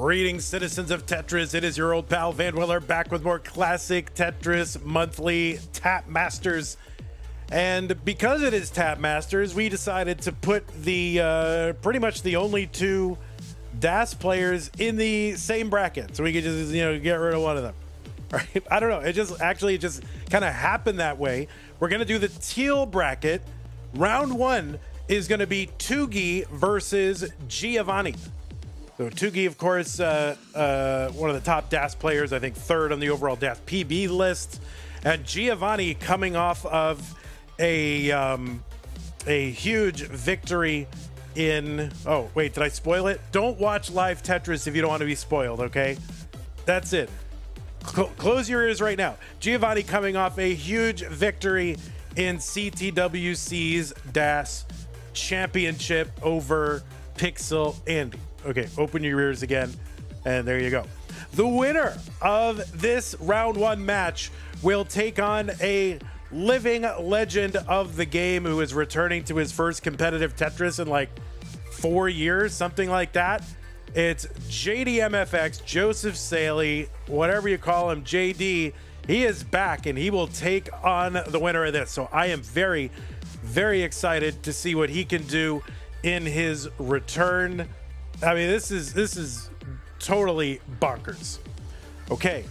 Greetings, citizens of Tetris. It is your old pal Van Willer back with more classic Tetris monthly Tap Masters. And because it is Tap Masters, we decided to put the pretty much the only two DAS players in the same bracket, so we could just get rid of one of them. Right? I don't know. It just kind of happened that way. We're gonna do the TEAL bracket. Round one is gonna be Tuggi versus Giovani. So Tuggi, of course, one of the top DAS players, I think third on the overall DAS PB list. And Giovani coming off of a huge victory in... Oh, wait, did I spoil it? Don't watch live Tetris if you don't want to be spoiled, okay? That's it. Close your ears right now. Giovani coming off a huge victory in CTWC's DAS Championship over Pixel Andy. Okay, open your ears again, and there you go. The winner of this round one match will take on a living legend of the game who is returning to his first competitive Tetris in like 4 years, something like that. It's JDMFX, Joseph SAELEE, whatever you call him, JD. He is back, and he will take on the winner of this. So I am very, very excited to see what he can do in his return. I mean, this is totally bonkers. Okay,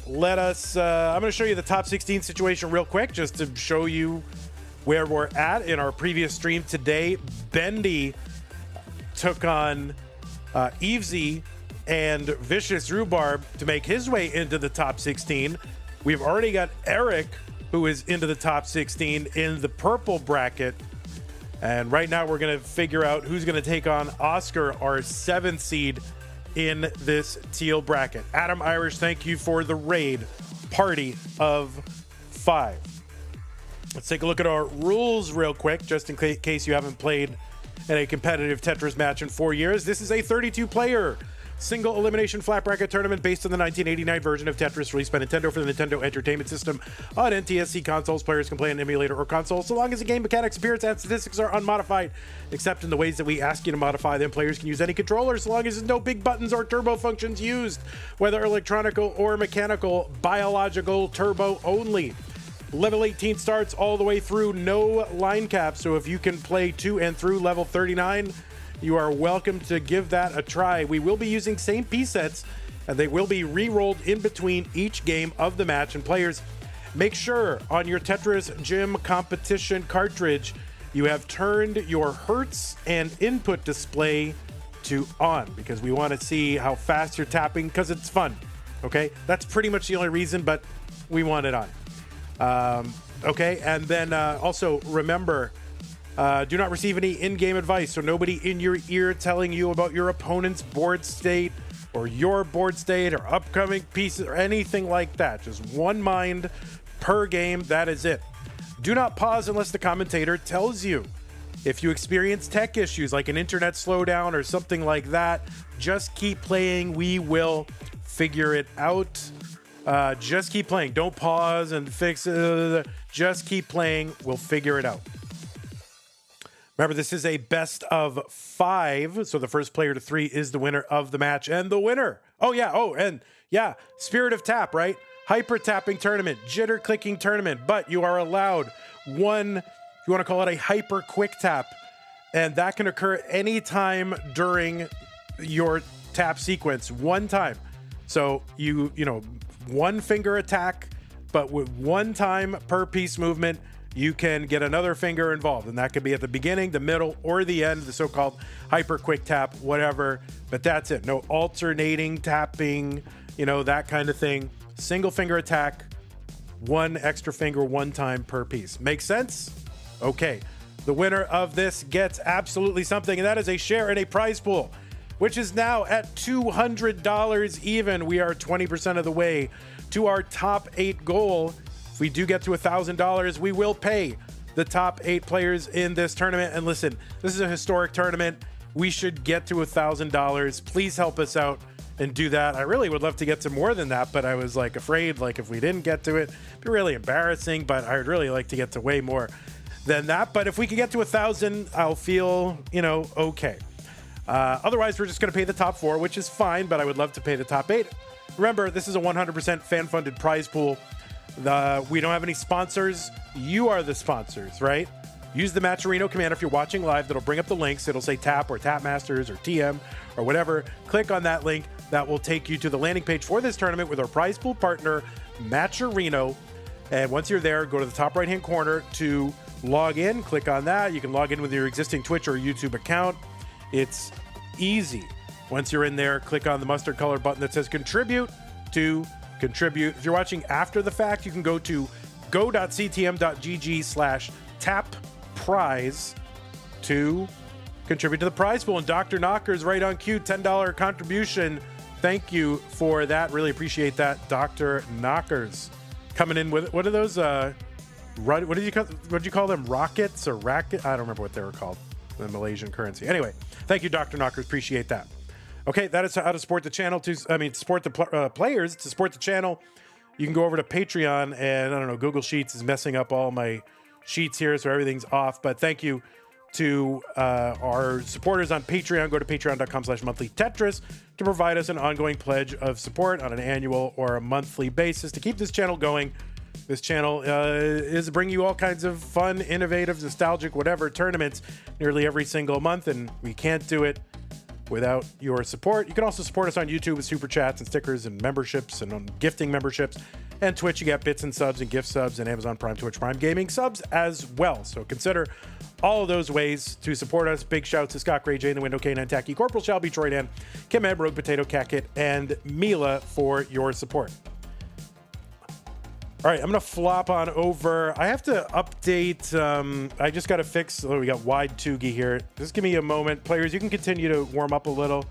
let us, I'm going to show you the top 16 situation real quick, just to show you where we're at. In our previous stream today, Bendy took on Evesy and Vicious Rhubarb to make his way into the top 16. We've already got Eric, who is into the top 16 in the purple bracket. And right now we're going to figure out who's going to take on Oscar, our 7th seed in this teal bracket. Adam Irish, thank you for the raid. Party of 5. Let's take a look at our rules real quick, just in case you haven't played in a competitive Tetris match in 4 years. This is a 32-player single elimination flat bracket tournament based on the 1989 version of Tetris released by Nintendo for the Nintendo Entertainment System on NTSC consoles. Players can play an emulator or console so long as the game mechanics, appearance, and statistics are unmodified, except in the ways that we ask you to modify them. Players can use any controller so long as there's no big buttons or turbo functions used, whether electronical or mechanical, biological, turbo only. Level 18 starts all the way through, no line cap, so if you can play to and through level 39, you are welcome to give that a try. We will be using same piece sets, and they will be re-rolled in between each game of the match. And players, make sure on your Tetris Gym competition cartridge, you have turned your hertz and input display to on, because we want to see how fast you're tapping, because it's fun. Okay, that's pretty much the only reason, but we want it on. Okay, and then also remember, do not receive any in-game advice, so nobody in your ear telling you about your opponent's board state or your board state or upcoming pieces or anything like that. Just one mind per game, that is it. Do not pause unless the commentator tells you. If you experience tech issues like an internet slowdown or something like that, just keep playing. We will figure it out. Just keep playing. Don't pause and fix it. Just keep playing. We'll figure it out. Remember, this is a best of 5, so the first player to 3 is the winner of the match. And the winner, Spirit of Tap, right? Hyper tapping tournament, jitter clicking tournament, but you are allowed one, if you want to call it a hyper quick tap, and that can occur anytime during your tap sequence, one time. So you one finger attack, but with one time per piece movement, you can get another finger involved, and that could be at the beginning, the middle, or the end, the so-called hyper quick tap, whatever. But that's it. No alternating tapping, that kind of thing. Single finger attack, one extra finger, one time per piece. Make sense? Okay. The winner of this gets absolutely something, and that is a share in a prize pool, which is now at $200 even. We are 20% of the way to our top 8 goal. If we do get to $1,000, we will pay the top 8 players in this tournament. And listen, this is a historic tournament. We should get to $1,000. Please help us out and do that. I really would love to get to more than that, but I was afraid, if we didn't get to it, it'd be really embarrassing, but I'd really like to get to way more than that. But if we could get to 1,000, I'll feel, okay. Otherwise, we're just going to pay the top 4, which is fine, but I would love to pay the top 8. Remember, this is a 100% fan-funded prize pool. We don't have any sponsors. You are the sponsors, right? Use the Matcherino command if you're watching live. That'll bring up the links. It'll say TAP or TAP Masters or TM or whatever. Click on that link. That will take you to the landing page for this tournament with our prize pool partner, Matcherino. And once you're there, go to the top right-hand corner to log in. Click on that. You can log in with your existing Twitch or YouTube account. It's easy. Once you're in there, click on the mustard color button that says contribute to contribute. If you're watching after the fact, you can go to go.ctm.gg/tap-prize to contribute to the prize pool. And Dr. Knocker's right on cue, $10 contribution. Thank you for that. Really appreciate that, Dr. Knockers. Coming in with, what are those? What did you call them? Rockets or racket? I don't remember what they were called. The Malaysian currency. Anyway, thank you, Dr. Knockers. Appreciate that. Okay, that is how to support the channel. Support the players. To support the channel, you can go over to Patreon, and I don't know, Google Sheets is messing up all my sheets here, so everything's off. But thank you to our supporters on Patreon. Go to patreon.com/monthlytetris to provide us an ongoing pledge of support on an annual or a monthly basis to keep this channel going. This channel is bringing you all kinds of fun, innovative, nostalgic, whatever tournaments nearly every single month, and we can't do it without your support. You can also support us on YouTube with super chats and stickers and memberships and on gifting memberships. And Twitch, you get bits and subs and gift subs and Amazon Prime, Twitch Prime Gaming subs as well. So consider all of those ways to support us. Big shouts to Scott Gray, Jay in the Window, K9 Tacky, Corporal Shelby, Troy Dan, Kim Ebb, Rogue Potato, Cat and Mila for your support. All right, I'm going to flop on over. I have to update. I just got to fix. Oh, we got wide Tuggi here. Just give me a moment. Players, you can continue to warm up a little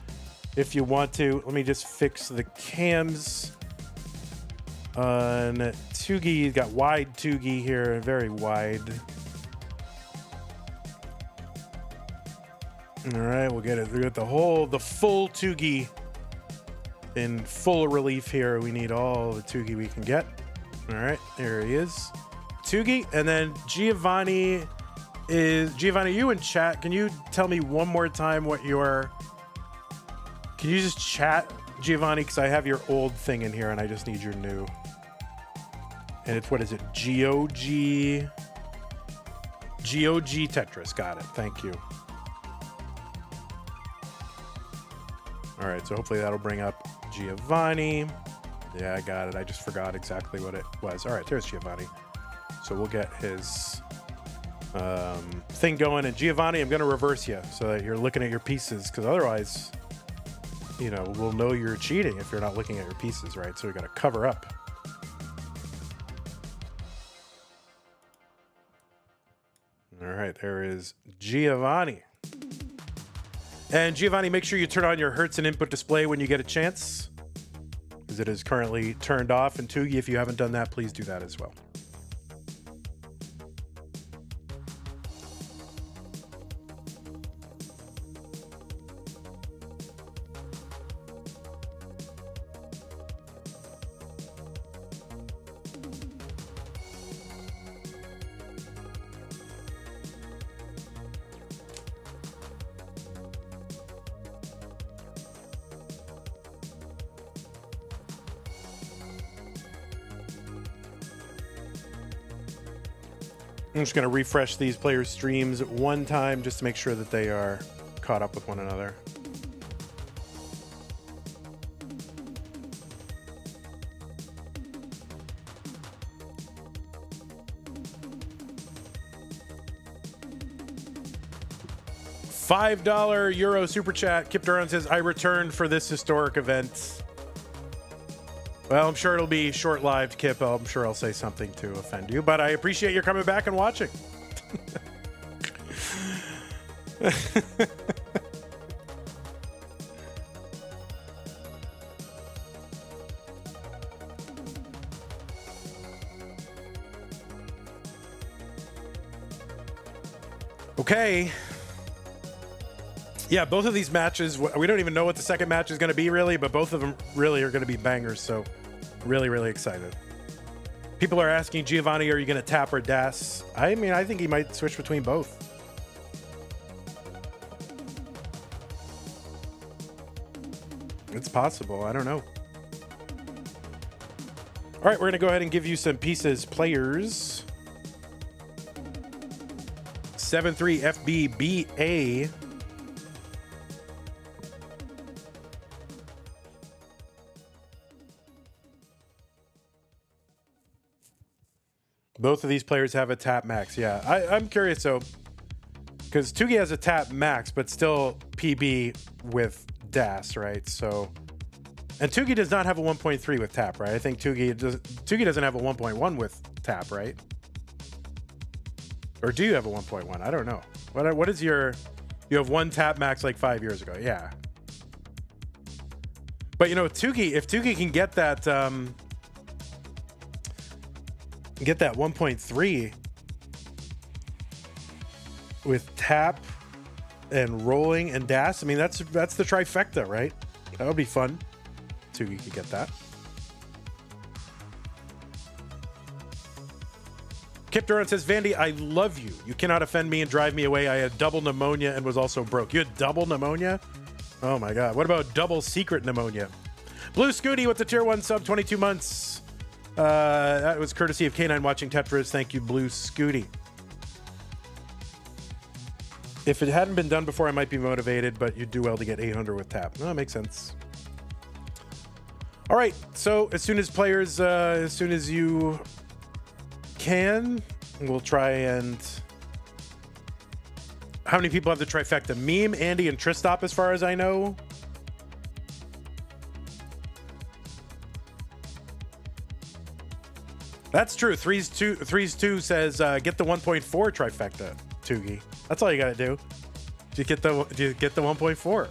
if you want to. Let me just fix the cams on Tuggi. Got wide Tuggi here, very wide. All right, we'll get it. We got the full Tuggi in full relief here. We need all the Tuggi we can get. All right, there he is. Tuggi, and then Giovani, you in chat, can you tell me one more time what your... Can you just chat, Giovani, because I have your old thing in here and I just need your new. And it's, what is it? GOG Tetris. Got it. Thank you. All right, so hopefully that'll bring up Giovani. Yeah, I got it. I just forgot exactly what it was. All right, there's Giovani. So we'll get his thing going. And Giovani, I'm going to reverse you so that you're looking at your pieces, because otherwise, you know, we'll know you're cheating if you're not looking at your pieces, right? So we got to cover up. All right, there is Giovani. And Giovani, make sure you turn on your Hertz and input display when you get a chance, because it is currently turned off. And Tuggi, if you haven't done that, please do that as well. I'm just going to refresh these players' streams one time just to make sure that they are caught up with one another. $5 Euro super chat. Kip Duran says, I returned for this historic event. Well, I'm sure it'll be short-lived, Kip. I'm sure I'll say something to offend you, but I appreciate your coming back and watching. Okay. Yeah, both of these matches, we don't even know what the second match is going to be, really, but both of them really are going to be bangers, so really, really excited. People are asking, Giovani, are you going to tap or DAS? I mean, I think he might switch between both. It's possible. I don't know. All right, we're going to go ahead and give you some pieces. Players. 7-3 FBBA. Both of these players have a tap max. Yeah, I'm curious though, because Tuggi has a tap max, but still PB with DAS, right? So, and Tuggi does not have a 1.3 with tap, right? I think Tuggi doesn't have a 1.1 with tap, right? Or do you have a 1.1? I don't know. What is your? You have one tap max like 5 years ago, yeah. But you know, Tuggi, if Tuggi can get that. Get that 1.3 with tap and rolling and DAS. I mean, that's the trifecta, right? That would be fun. Tuggi could get that. Kip Durant says, Vandy, I love you. You cannot offend me and drive me away. I had double pneumonia and was also broke. You had double pneumonia? Oh my God. What about double secret pneumonia? Blue Scooty with the tier 1 sub, 22 months. That was courtesy of K9 watching Tetris. Thank you, Blue Scooty. If it hadn't been done before, I might be motivated, but you'd do well to get 800 with tap. No, that makes sense. All right, so as soon as players, as soon as you can, we'll try and... How many people have the trifecta? Meme, Andy, and Tristop, as far as I know. That's true. Threes two says get the 1.4 trifecta, Tuggi. That's all you gotta do. Do you get the 1.4?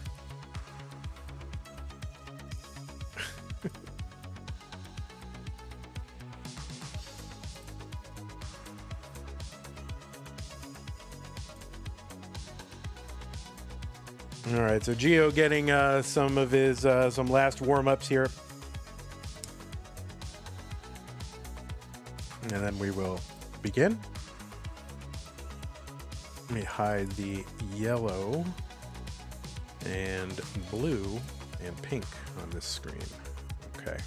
All right, so GIO getting some of his some last warm-ups here. And then we will begin. Let me hide the yellow and blue and pink on this screen. Okay.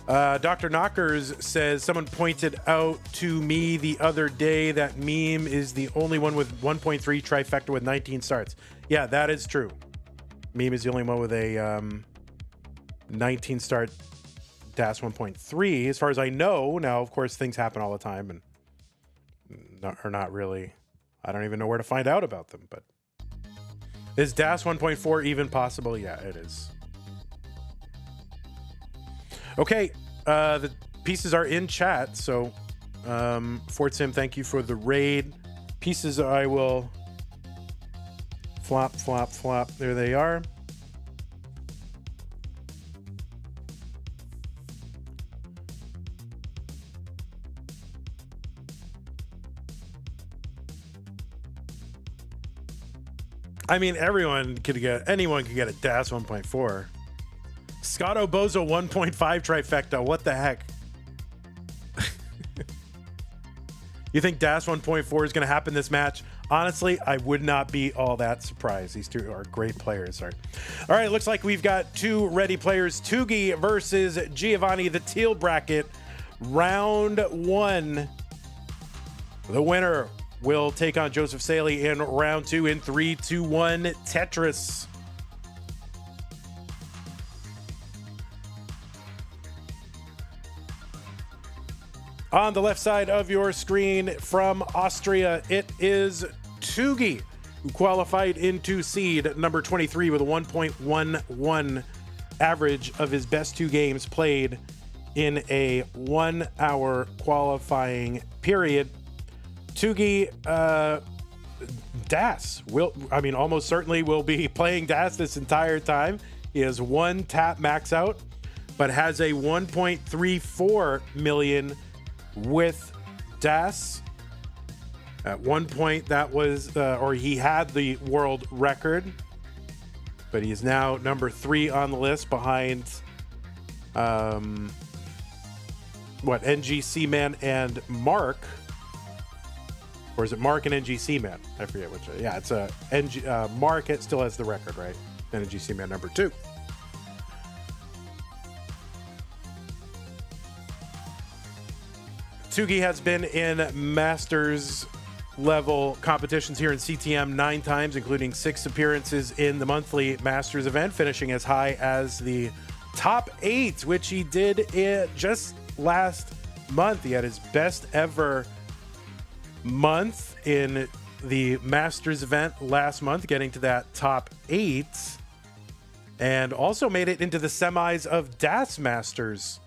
Dr. Knockers says, someone pointed out to me the other day that meme is the only one with 1.3 trifecta with 19 starts. Yeah, that is true. Meme is the only one with a 19 start DAS 1.3 as far as I know. Now, of course, things happen all the time and are not really, I don't even know where to find out about them, but is DAS 1.4 even possible? Yeah, it is. Okay, the pieces are in chat, so Fort Sim, thank you for the raid. Pieces I will flop, flop, flop. There they are. I mean, anyone could get a DAS 1.4. Scotto Bozo 1.5 trifecta. What the heck? You think DAS 1.4 is going to happen this match? Honestly, I would not be all that surprised. These two are great players. All right, looks like we've got two ready players. Tuggi versus Giovani, the teal bracket. Round one. The winner will take on Joseph SAELEE in round two in 3, 2, 1 Tetris. On the left side of your screen from Austria, it is Tuggi, who qualified into seed number 23 with a 1.11 average of his best two games played in a 1 hour qualifying period. Tuggi, DAS almost certainly will be playing DAS this entire time. He has one tap max out, but has a 1.34 million with DAS. At one point, that was, he had the world record, but he is now number 3 on the list behind, NGC Man and Mark. Or is it Mark and NGC Man? I forget which. Yeah, it's a Mark. It still has the record, right? And NGC Man number 2. Tuggi has been in Masters level competitions here in CTM 9 times, including 6 appearances in the monthly Masters event, finishing as high as the top 8, which he did just last month. He had his best ever month in the Masters event last month, getting to that top 8, and also made it into the semis of DAS Masters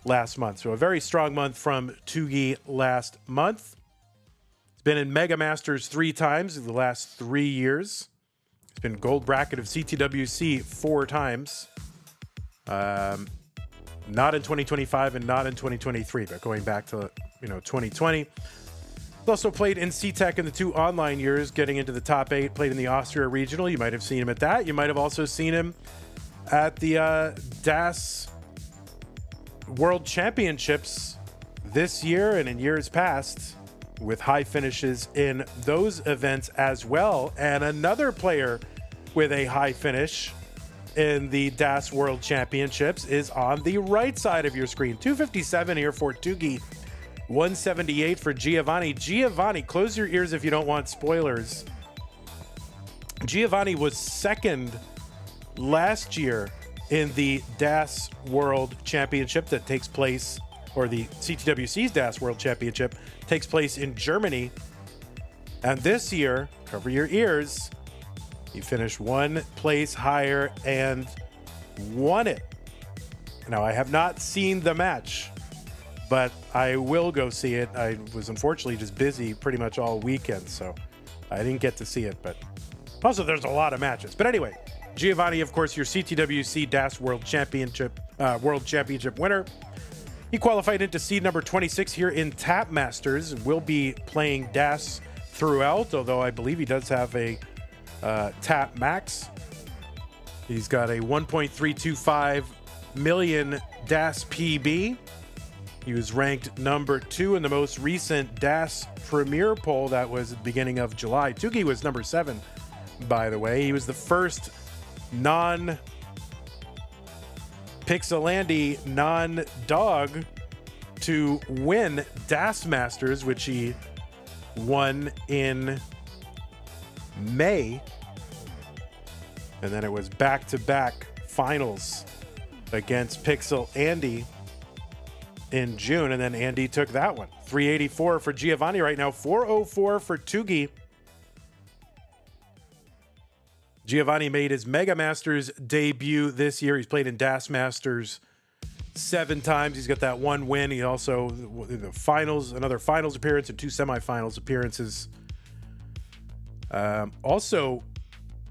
last month. So a very strong month from Tuggi last month. He's been in Mega Masters 3 times in the last 3 years. He's been gold bracket of CTWC 4 times. Not in 2025 and not in 2023, but going back to 2020. He's also played in CTEC in the 2 online years, getting into the top 8, played in the Austria Regional. You might have seen him at that. You might have also seen him at the DAS World Championships this year and in years past, with high finishes in those events as well. And another player with a high finish in the DAS World Championships is on the right side of your screen. 257 here for Tuggi, 178 for Giovani. Giovani, close your ears if you don't want spoilers. Giovani was second last year in the DAS World Championship that takes place, or the CTWC's DAS World Championship takes place in Germany. And this year, cover your ears, he finished 1 place higher and won it. Now, I have not seen the match, but I will go see it. I was unfortunately just busy pretty much all weekend, so I didn't get to see it. But also, there's a lot of matches. But anyway, Giovani, of course, your CTWC DAS World Championship winner. He qualified into seed number 26 here in Tap Masters. Will be playing DAS throughout, although I believe he does have a Tap Max. He's got a 1.325 million DAS PB. He was ranked number 2 in the most recent DAS Premier poll that was at the beginning of July. Tuggi was number 7, by the way. He was the first non-Pixelandy, non-dog to win DAS Masters, which he won in May. And then it was back-to-back finals against Pixel Andy in June, and then Andy took that one. 384 for Giovani right now, 404 for Tuggi. Giovani made his Mega Masters debut this year. He's played in DAS Masters 7 times. He's got that 1 win. He also, the finals, another finals appearance and 2 semifinals appearances. Also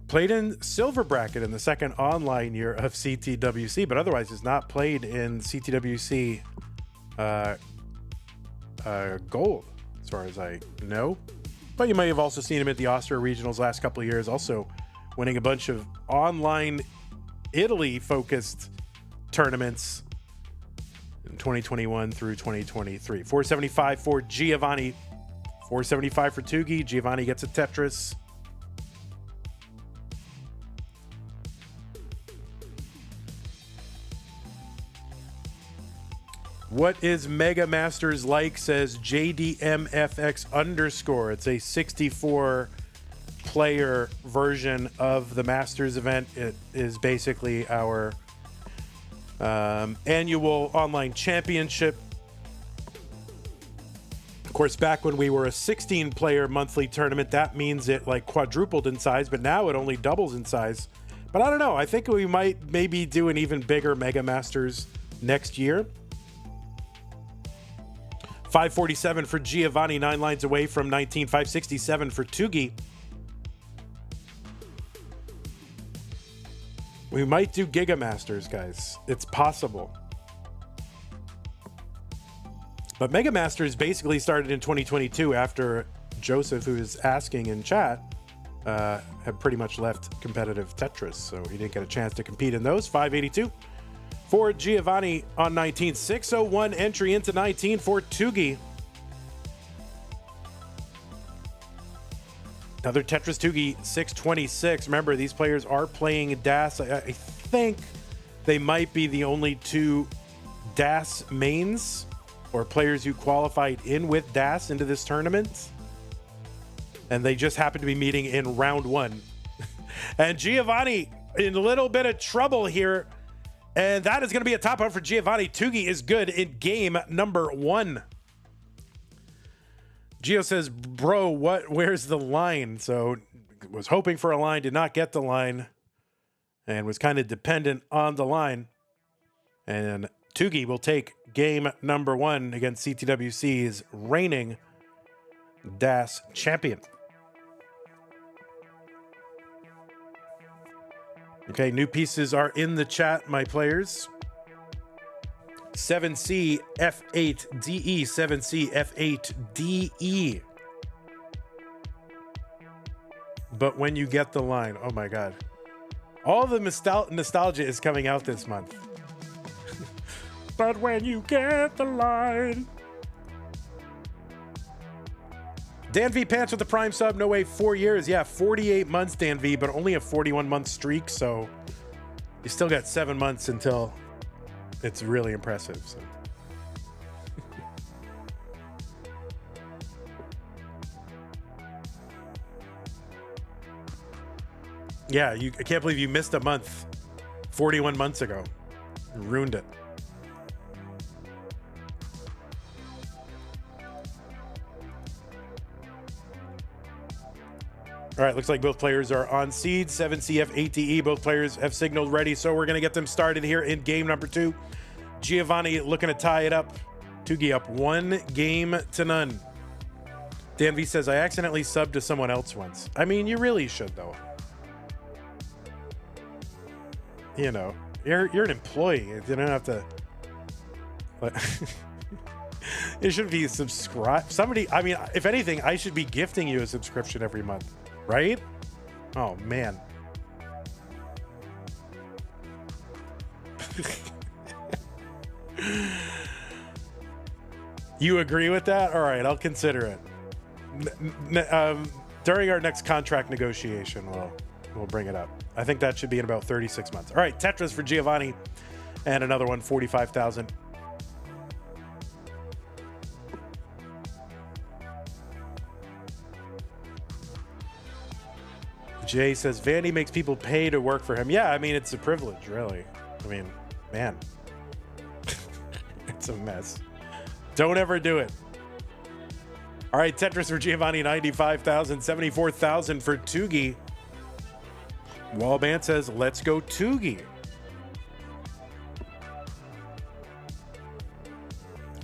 played in Silver Bracket in the 2nd online year of CTWC, but otherwise has not played in CTWC Gold, as far as I know. But you may have also seen him at the Austria Regionals last couple of years, also winning a bunch of online Italy-focused tournaments in 2021 through 2023. 475 for Giovani, 475 for Tuggi. Giovani gets a Tetris. What is Mega Masters like, says JDMFX_. It's a 64 player version of the Masters event. It is basically our annual online championship. Of course, back when we were a 16 player monthly tournament, that means it like quadrupled in size, but now it only doubles in size. But I don't know. I think we might maybe do an even bigger Mega Masters next year. 547 for Giovani, 9 lines away from 19. 567 for Tuggi. We might do Giga Masters, guys. It's possible. But Mega Masters basically started in 2022 after Joseph, who is asking in chat, had pretty much left competitive Tetris, so he didn't get a chance to compete in those. 582 for Giovani on 19. 601 entry into 19 for Tuggi. Another Tetris Tuggi 626. Remember, these players are playing DAS. I think they might be the only two DAS mains or players who qualified in with DAS into this tournament. And they just happen to be meeting in round one. And Giovani in a little bit of trouble here. And that is going to be a top out for Giovani. Tuggi is good in game number 1. Gio says, bro, where's the line? So was hoping for a line, did not get the line, and was kind of dependent on the line. And Tuggi will take game number 1 against CTWC's reigning DAS champion. Okay, new pieces are in the chat, my players. 7C F8DE, 7C F8DE. But when you get the line, oh my God. All the nostalgia is coming out this month. But when you get the line. Dan V Pants with the Prime sub, no way, 4 years. Yeah, 48 months, Dan V, but only a 41-month streak, so you still got 7 months until it's really impressive. So. Yeah, I can't believe you missed a month 41 months ago. You ruined it. All right, looks like both players are on seed. 7CF8DE, both players have signaled ready, so we're going to get them started here in game number 2. Giovani looking to tie it up. Tuggi up 1-0. Dan V says, I accidentally subbed to someone else once. I mean, you really should, though. You know, you're an employee. You don't have to... It should be subscribe. Somebody, I mean, if anything, I should be gifting you a subscription every month, right? Oh, man. You agree with that? All right, I'll consider it. During our next contract negotiation, we'll bring it up. I think that should be in about 36 months. All right, Tetris for Giovani, and another one, 45,000. Jay says, Vandy makes people pay to work for him. Yeah, I mean, it's a privilege, really. I mean, man. It's a mess. Don't ever do it. All right, Tetris for Giovani, 95,000, 74,000 for Tuggi. Wallband says, let's go Tuggi.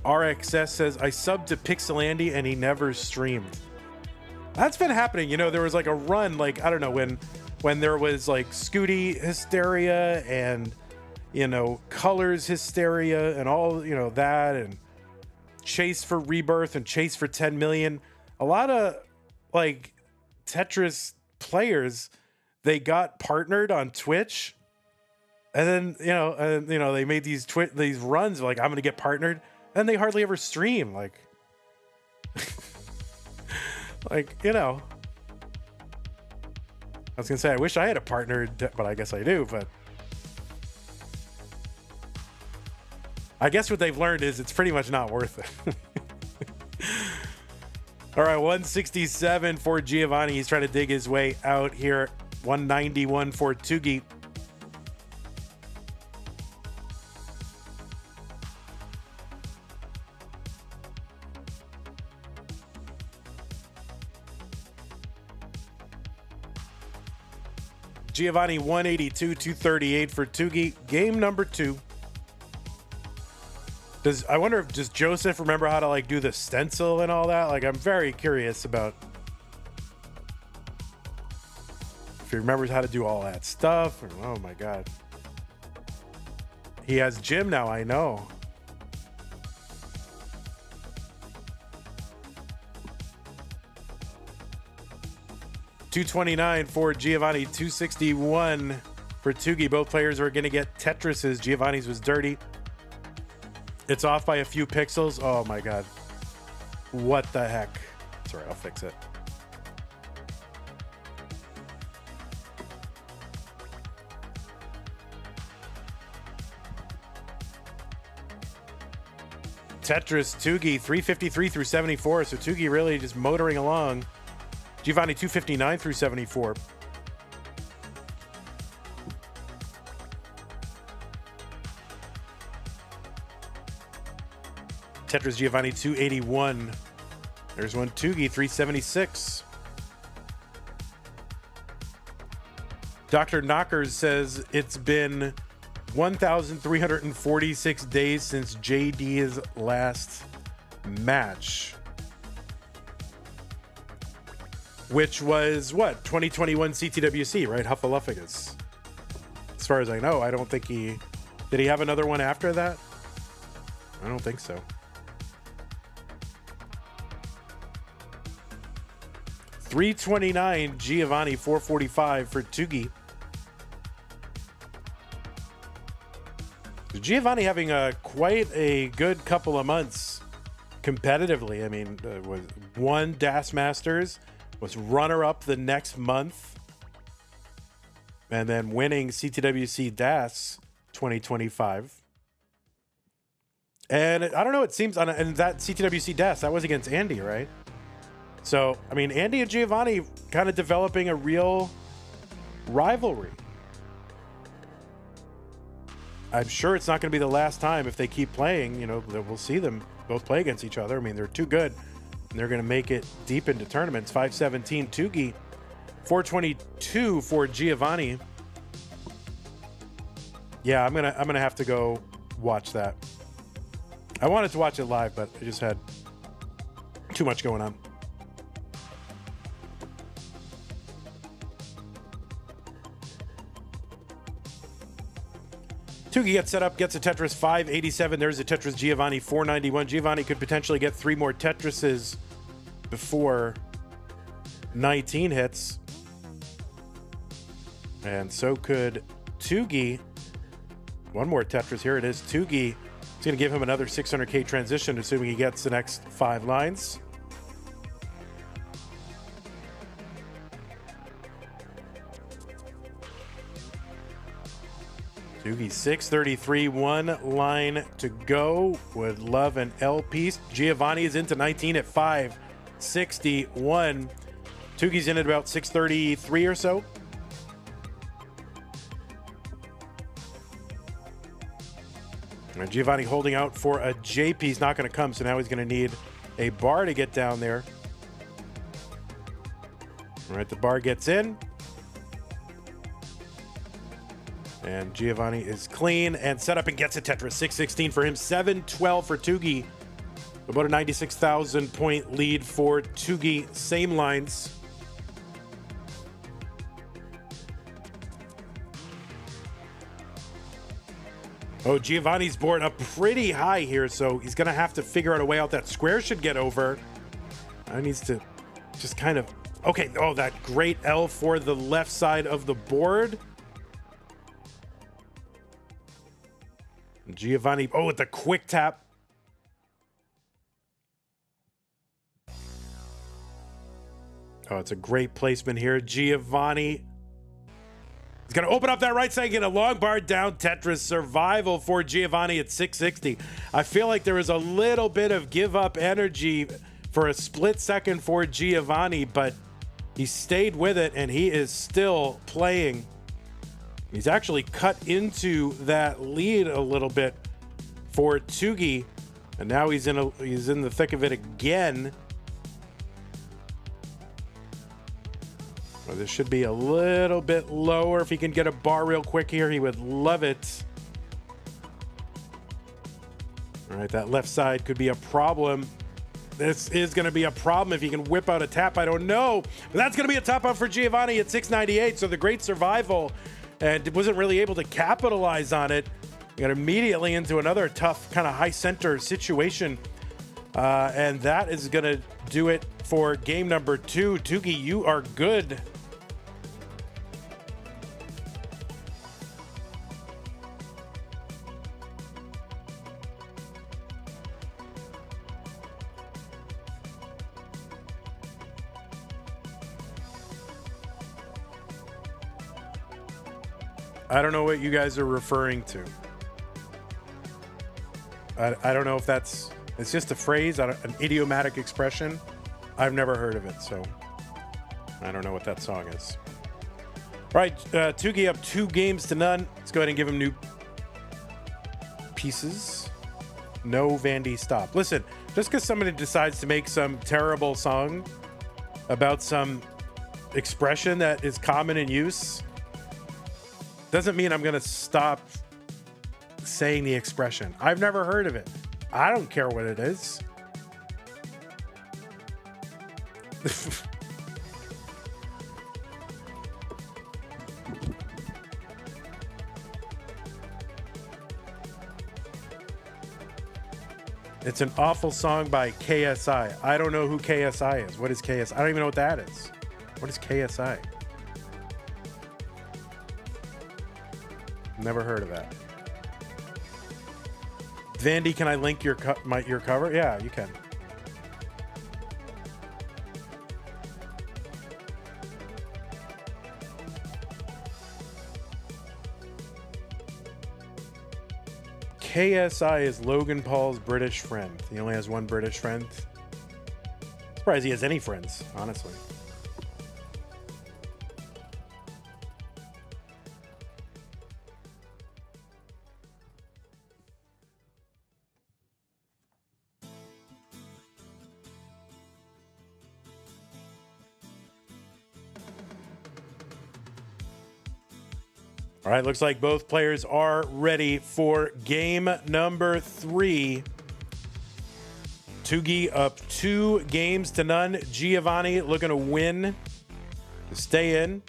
RXS says, I subbed to Pixelandy and he never streamed. That's been happening. You know, there was like a run, like, I don't know, when there was like Scooty hysteria and, you know, Colors hysteria and all, you know, that, and Chase for Rebirth and Chase for 10 million. A lot of like Tetris players, they got partnered on Twitch, and then, you know, they made these runs like, I'm going to get partnered, and they hardly ever stream. Like, like, you know, I was gonna say, I wish I had a partner, but I guess I do. But I guess what they've learned is it's pretty much not worth it. All right, 167 for Giovani. He's trying to dig his way out here. 191 for Tuggi. Giovani 182, 238 for Tuggi. Game number 2. I wonder if does Joseph remember how to like do the stencil and all that? Like, I'm very curious about if he remembers how to do all that stuff. Oh my God. He has gym now, I know. $229 for Giovani, 261 for Tuggi. Both players are going to get Tetris's. Giovanni's was dirty. It's off by a few pixels. Oh my God. What the heck? Sorry, I'll fix it. Tetris, Tuggi, 353 through 74. So Tuggi really just motoring along. Giovani, 259 through 74. Tetris, Giovani, 281. There's one, Tuggi, 376. Dr. Knockers says it's been 1,346 days since JD's last match. Which was, what, 2021 CTWC, right? Huffaluffagus. As far as I know, I don't think he... Did he have another one after that? I don't think so. 329 Giovani, 445 for Tuggi. Giovani having quite a good couple of months competitively. I mean, was won DAS Masters, was runner-up the next month, and then winning CTWC DAS 2025. And I don't know, it seems, and that CTWC DAS, that was against Andy, right? So, I mean, Andy and Giovani kind of developing a real rivalry. I'm sure it's not going to be the last time if they keep playing. You know, we'll see them both play against each other. I mean, they're too good, and they're going to make it deep into tournaments. 517 Tuggi, 422 for Giovani. Yeah, I'm gonna have to go watch that. I wanted to watch it live, but I just had too much going on. Tuggi gets set up, gets a Tetris 587. There's a Tetris Giovani 491. Giovani could potentially get 3 more Tetrises before 19 hits. And so could Tuggi. One more Tetris. Here it is. Tuggi. It's going to give him another 600K transition, assuming he gets the next 5 lines. Tuggi 633, 1 line to go. Would love an L piece. Giovani is into 19 at 561. Tuggi's in at about 633 or so. And Giovani holding out for a J piece, not going to come, so now he's going to need a bar to get down there. All right, the bar gets in. And Giovani is clean and set up and gets a Tetris. 616 for him, 712 for Tuggi. About a 96,000 point lead for Tuggi. Same lines. Oh, Giovani's board up pretty high here, so he's going to have to figure out a way out. That square should get over. He needs to just kind of... Okay, oh, that great L for the left side of the board. Giovani, oh, with the quick tap. Oh, it's a great placement here. Giovani is going to open up that right side, get a long bar down. Tetris survival for Giovani at 660. I feel like there was a little bit of give up energy for a split second for Giovani, but he stayed with it and he is still playing. He's actually cut into that lead a little bit for Tuggi, and now he's in the thick of it again. Well, this should be a little bit lower. If he can get a bar real quick here, he would love it. All right, that left side could be a problem. This is going to be a problem if he can whip out a tap. I don't know, but that's going to be a top out for Giovani at 698. So the great survival. And wasn't really able to capitalize on it. Got immediately into another tough kind of high center situation. And that is going to do it for game number 2. Tuggi, you are good. I don't know what you guys are referring to. I don't know if that's It's just a phrase, an idiomatic expression. I've never heard of it, so I don't know what that song is. All right, Tuggi up 2-0. Let's go ahead and give him new pieces. No Vandy stop. Listen, just because somebody decides to make some terrible song about some expression that is common in use doesn't mean I'm going to stop saying the expression. I've never heard of it. I don't care what it is. It's an awful song by KSI. I don't know who KSI is. What is KSI? I don't even know what that is. What is KSI? Never heard of that. Vandy, can I link your cover? Yeah, you can. KSI is Logan Paul's British friend. He only has one British friend. Surprised he has any friends, honestly. All right, looks like both players are ready for game number 3. Tuggi up 2-0. Giovani looking to win to stay in.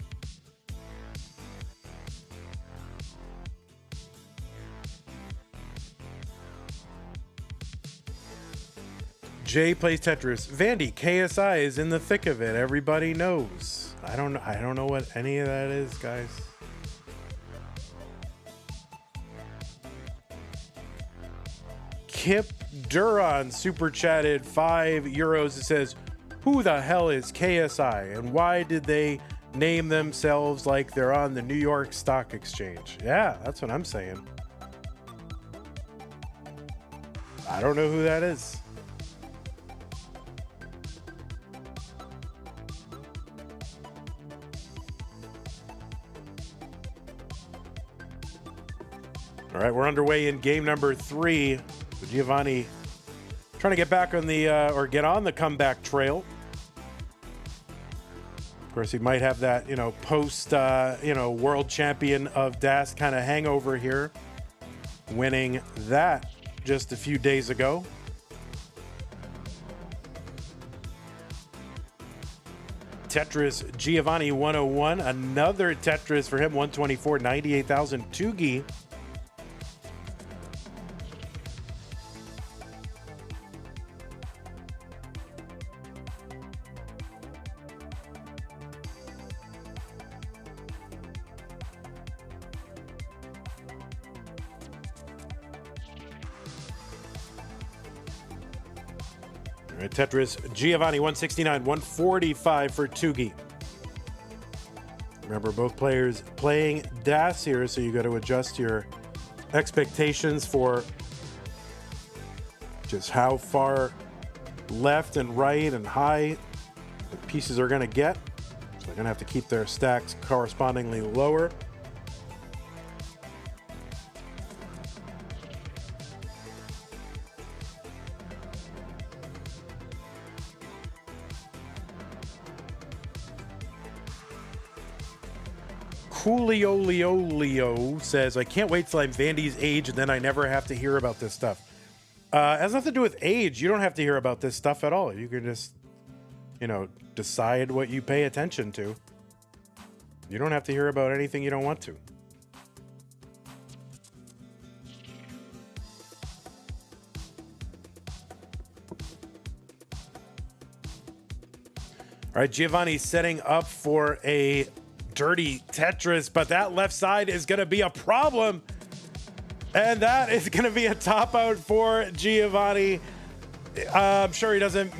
Jay plays Tetris. Vandy, KSI is in the thick of it. Everybody knows. I don't know what any of that is, guys. Kip Duran super chatted €5. It says, who the hell is KSI and why did they name themselves like they're on the New York Stock Exchange? Yeah, that's what I'm saying. I don't know who that is. All right, we're underway in game number 3. Giovani trying to get back on the or get on the comeback trail. Of course, he might have that, post world champion of DAS kind of hangover here, winning that just a few days ago. Tetris Giovani 101, another Tetris for him 124, 98,000. Tuggi. Tetris Giovani 169, 145 for Tuggi. Remember, both players playing DAS here, so you got to adjust your expectations for just how far left and right and high the pieces are going to get. So they're going to have to keep their stacks correspondingly lower. Cooliolio says, I can't wait till I'm Vandy's age and then I never have to hear about this stuff. It has nothing to do with age. You don't have to hear about this stuff at all. You can just, decide what you pay attention to. You don't have to hear about anything you don't want to. All right, Giovanni setting up for a dirty Tetris, but that left side is going to be a problem. And that is going to be a top out for Giovani. I'm sure he doesn't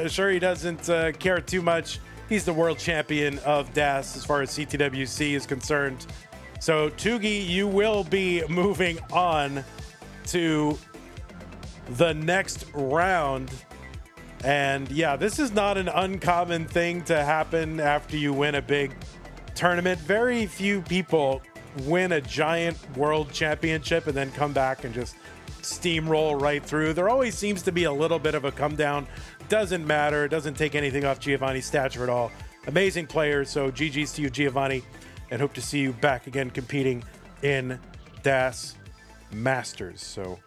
sure he doesn't care too much. He's the world champion of DAS as far as CTWC is concerned. So Tuggi, you will be moving on to the next round. And yeah, this is not an uncommon thing to happen after you win a big tournament. Very few people win a giant world championship and then come back and just steamroll right through. There always seems to be a little bit of a come down. Doesn't matter. It doesn't take anything off Giovanni's stature at all. Amazing player. So GG's to you, Giovanni, and hope to see you back again competing in DAS Masters. So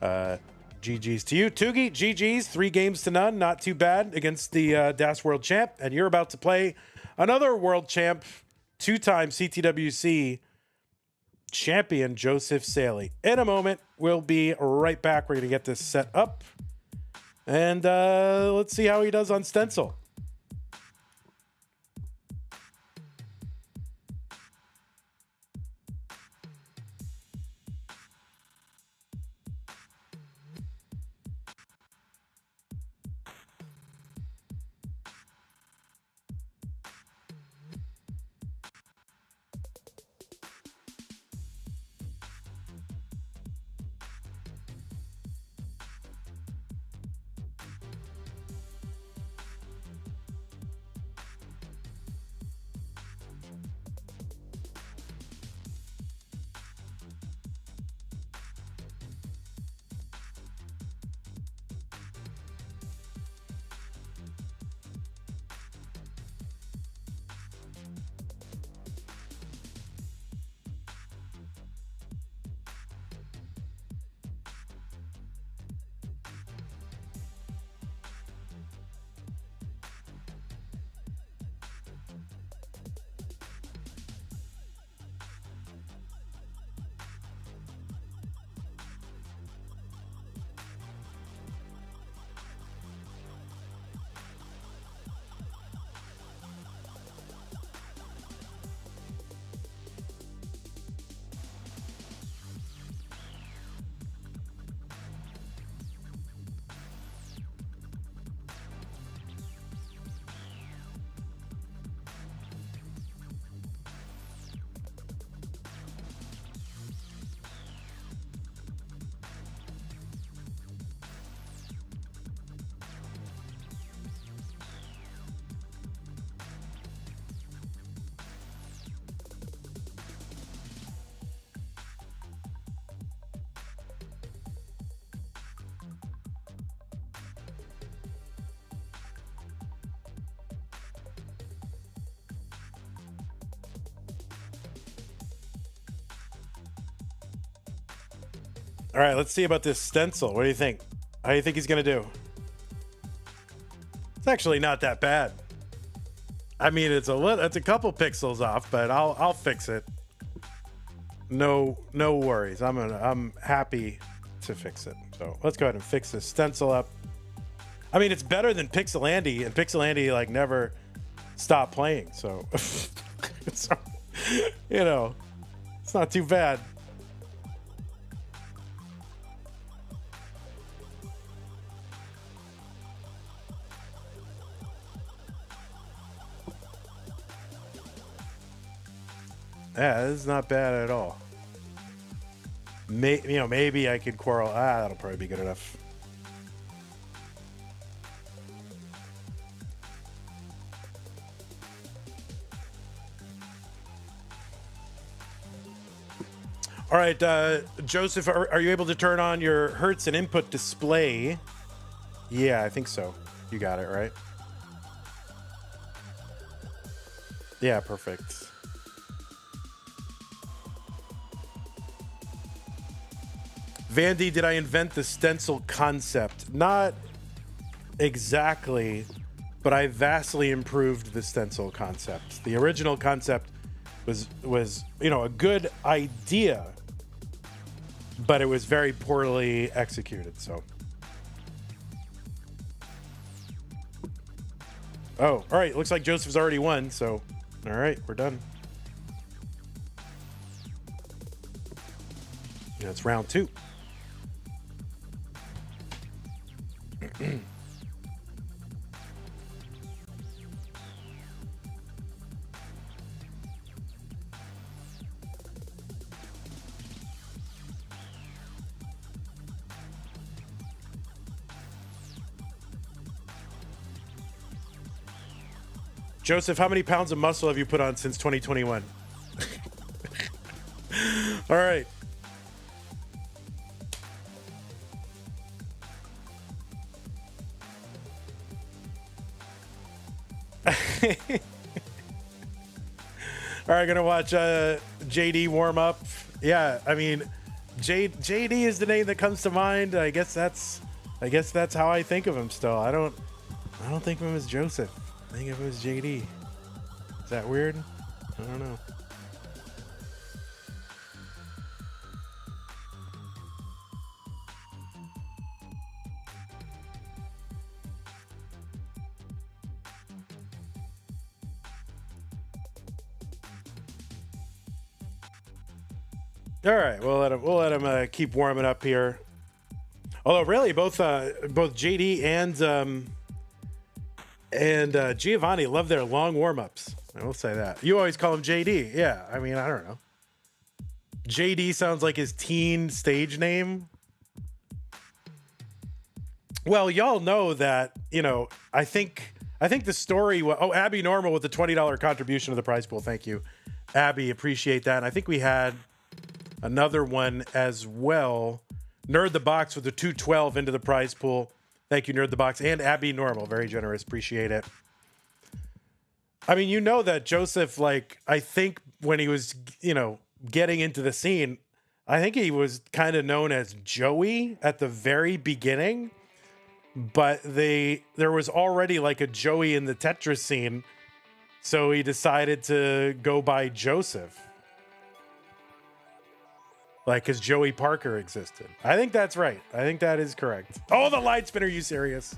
GG's to you. Tuggi, GG's, 3-0. Not too bad against the DAS World Champ. And you're about to play another World Champ, 2-time CTWC champion, Joseph SAELEE. In a moment, we'll be right back. We're going to get this set up. And let's see how he does on Stencil. All right, let's see about this stencil. What do you think? How do you think he's going to do? It's actually not that bad. I mean, it's a couple pixels off, but I'll fix it. No worries. I'm happy to fix it. So let's go ahead and fix this stencil up. I mean, it's better than Pixelandy, and Pixelandy like never stopped playing. So, so you know, it's not too bad. Yeah, this is not bad at all. Maybe I could quarrel. That'll probably be good enough. All right, Joseph, are you able to turn on your hertz and input display? Yeah, I think so. You got it, right? Yeah, perfect. Vandy, did I invent the stencil concept? Not exactly, but I vastly improved the stencil concept. The original concept was a good idea, but it was very poorly executed. So, all right. Looks like Joseph's already won. So, all right, we're done. That's round 2. Joseph, how many pounds of muscle have you put on since 2021? All right. All right, gonna watch JD warm up. Yeah, I mean, JD is the name that comes to mind. I guess that's how I think of him still. I don't think of him as Joseph. I think of him as JD. Is that weird? I don't know. All right, we'll let him keep warming up here. Although really, both JD and Giovani love their long warm-ups. I will say that. You always call him JD. Yeah, I mean, I don't know. JD sounds like his teen stage name. Well, y'all know that, you know, I think the story was, oh, Abby Normal with the $20 contribution to the prize pool. Thank you, Abby. Appreciate that. And I think we had another one as well. Nerd the Box with the 212 into the prize pool. Thank you, Nerd the Box, and Abby Normal. Very generous. Appreciate it. I mean, you know that Joseph, like, I think when he was, you know, getting into the scene, I think he was kind of known as Joey at the very beginning, but there was already like a Joey in the Tetris scene, so he decided to go by Joseph. Like, because Joey Parker existed. I think that's right. I think that is correct. Oh, the light spin. Are you serious?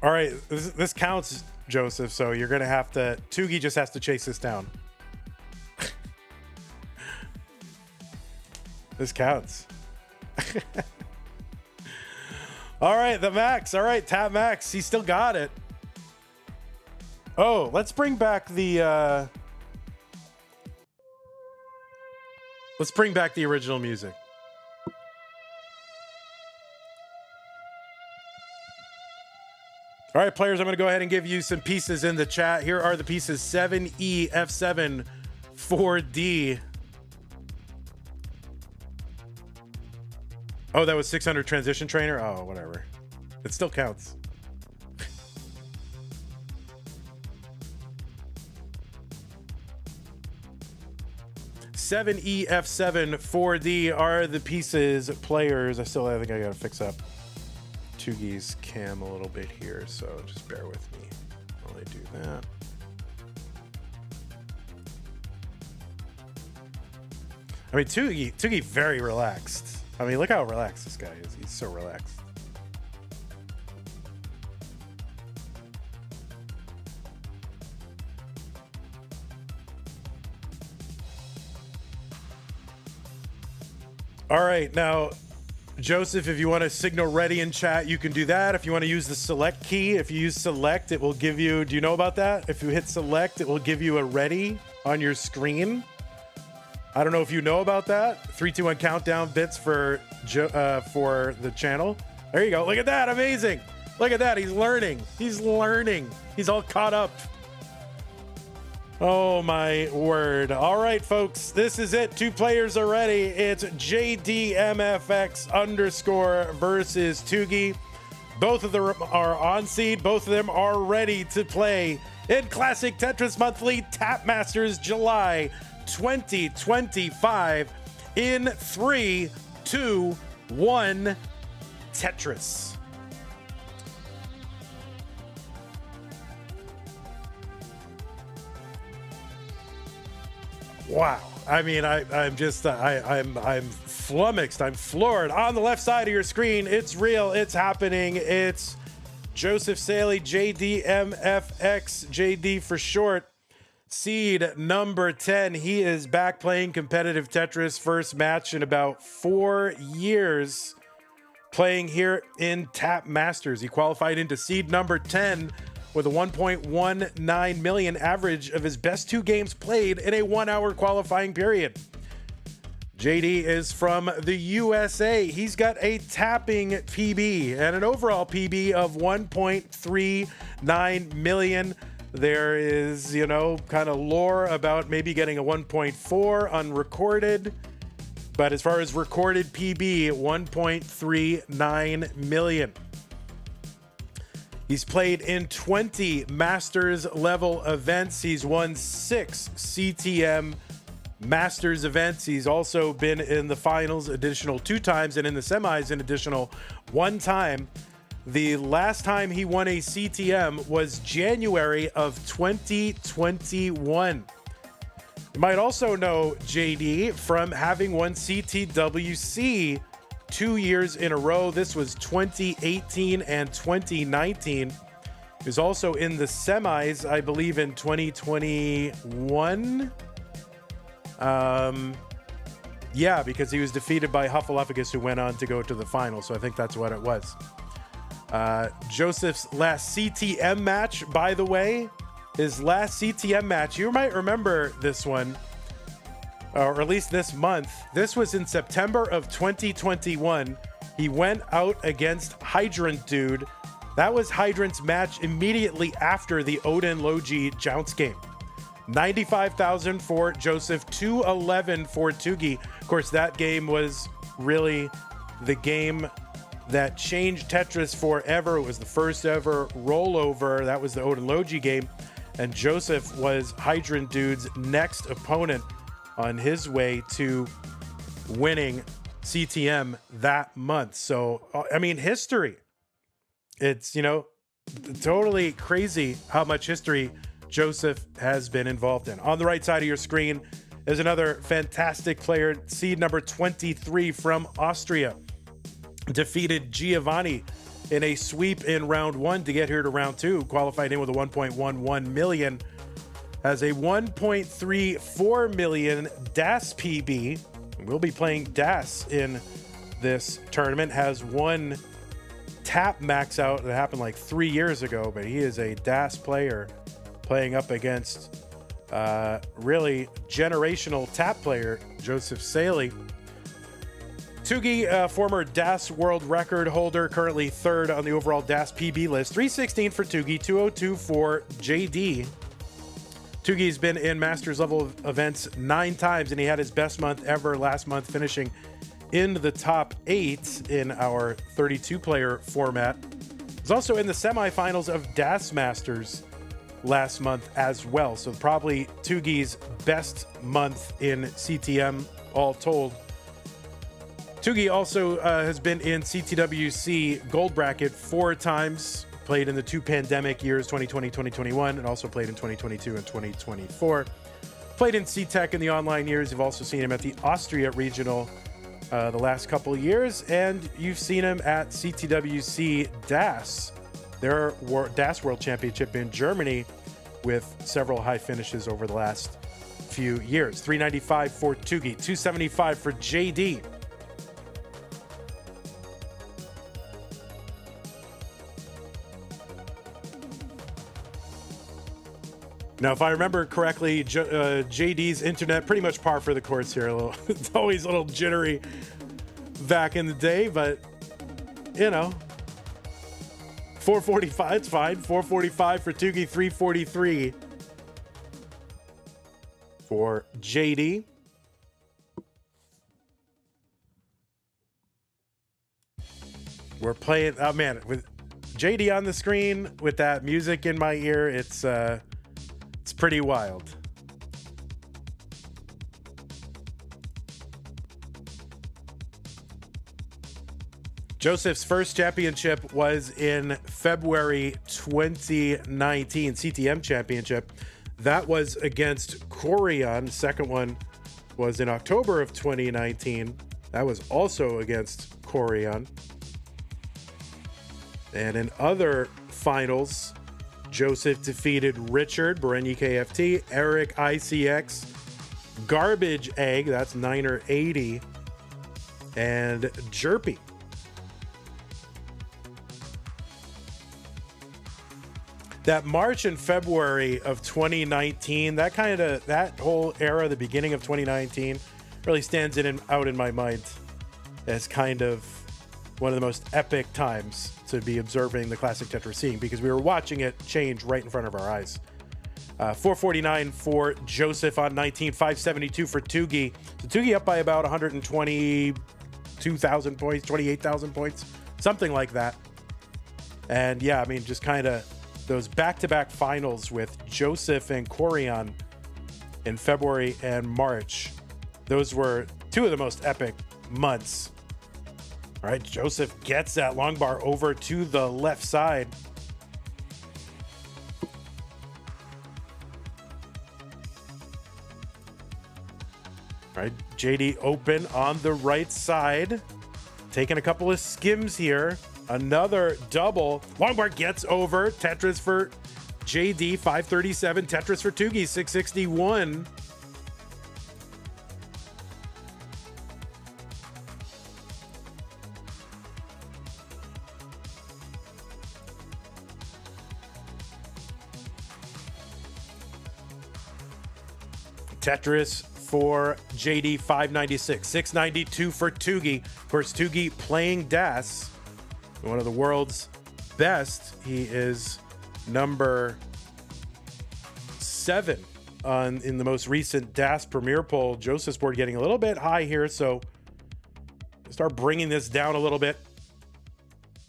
All right. This counts, Joseph. So you're going to have to... Tuggi just has to chase this down. This counts. All right. The Max. All right. Tap Max. He still got it. Oh, let's bring back the original music. All right, players, I'm going to go ahead and give you some pieces in the chat. Here are the pieces: 7E, F7, 4D. Oh, that was 600 transition trainer? Oh, whatever. It still counts. F7 4D are the pieces, players. I think I gotta fix up Tuggi's cam a little bit here, so just bear with me while I do that. I mean, Tuggi very relaxed. I mean, look how relaxed this guy is. He's so relaxed. All right, now, Joseph, if you want to signal ready in chat, you can do that. If you want to use the select key, if you use select, it will give you, do you know about that? If you hit select, it will give you a ready on your screen. I don't know if you know about that. 3, 2, 1 countdown bits for the channel. There you go. Look at that. Amazing. Look at that. He's learning. He's learning. He's all caught up. Oh my word. All right, folks, this is it. 2 players are ready. It's JDMFX_ versus Tuggi. Both of them are on seed. Both of them are ready to play in Classic Tetris Monthly Tap Masters July 2025 in 3, 2, 1, Tetris. Wow. I mean, I'm flummoxed. I'm floored. On the left side of your screen, it's real. It's happening. It's Joseph SAELEE, JDMFX, JD for short. Seed number 10. He is back playing competitive Tetris. First match in about 4 years playing here in Tap Masters. He qualified into seed number 10 with a 1.19 million average of his best 2 games played in a 1-hour qualifying period. JD is from the USA. He's got a tapping PB and an overall PB of 1.39 million. There is, you know, kind of lore about maybe getting a 1.4 unrecorded. But as far as recorded PB, 1.39 million. He's played in 20 Masters level events. He's won 6 CTM Masters events. He's also been in the finals additional 2 times and in the semis an additional 1 time. The last time he won a CTM was January of 2021. You might also know JD from having won CTWC 2 years in a row. This was 2018 and 2019. He was also in the semis, I believe, in 2021. Yeah, because he was defeated by Hufflepuffus, who went on to go to the final. So I think that's what it was. Joseph's last CTM match, by the way, his last CTM match, you might remember this one, or at least this month. This was in September of 2021. He went out against Hydrant Dude. That was Hydrant's match immediately after the Odin Logi Jounce game. 95,000 for Joseph, 211 for Tuggi. Of course, that game was really the game that changed Tetris forever. It was the first ever rollover. That was the Odin Logi game. And Joseph was Hydrant Dude's next opponent on his way to winning CTM that month. So, I mean, history. It's, you know, totally crazy how much history Joseph has been involved in. On the right side of your screen is another fantastic player, seed number 23 from Austria. Defeated Giovani in a sweep in round 1 to get here to round 2. Qualified in with a 1.11 million. Has a 1.34 million DAS PB. We'll be playing DAS in this tournament. Has 1 tap max out that happened like 3 years ago, but he is a DAS player playing up against really generational tap player Joseph SAELEE. Tuggi, former DAS world record holder, currently 3rd on the overall DAS PB list. 316 for Tuggi, 202 for JD. Tuggi's been in Masters level events 9 times, and he had his best month ever last month, finishing in the top 8 in our 32-player format. He's also in the semifinals of DAS Masters last month as well. So probably Tuggi's best month in CTM all told. Tuggi also has been in CTWC gold bracket 4 times, played in the 2 pandemic years, 2020, 2021, and also played in 2022 and 2024. Played in C-Tech in the online years. You've also seen him at the Austria Regional the last couple of years, and you've seen him at CTWC DAS, their DAS World Championship in Germany, with several high finishes over the last few years. 395 for Tuggi, 275 for JD. Now, if I remember correctly, JD's internet pretty much par for the course here. It's always a little jittery back in the day, but, you know, 445, it's fine. 445 for Tuggi, 343 for JD. We're playing, oh man, with JD on the screen, with that music in my ear, it's pretty wild. Joseph's first championship was in February 2019, CTM championship. That was against Corian. Second one was in October of 2019. That was also against Corian. And in other finals, Joseph defeated Richard, Bereni KFT, Eric ICX, Garbage Egg, that's Niner 80, and Jerpy. That March and February of 2019, that whole era, the beginning of 2019, really stands out in my mind as kind of one of the most epic times to be observing the classic Tetris scene, because we were watching it change right in front of our eyes. 449 for Joseph on 19, 572 for Tuggi. So Tuggi up by about 122,000 points, 28,000 points, something like that. And yeah, I mean, just kind of those back-to-back finals with Joseph and Corian in February and March. Those were two of the most epic months. All right, Joseph gets that long bar over to the left side. All right, JD open on the right side. Taking a couple of skims here. Another double. Long bar gets over. Tetris for JD, 537. Tetris for Tuggi, 661. Tetris for JD, 596. 692 for Tuggi. Of course, Tuggi playing DAS, one of the world's best. He is number 7 in the most recent DAS Premier poll. Joseph's board getting a little bit high here, so start bringing this down a little bit.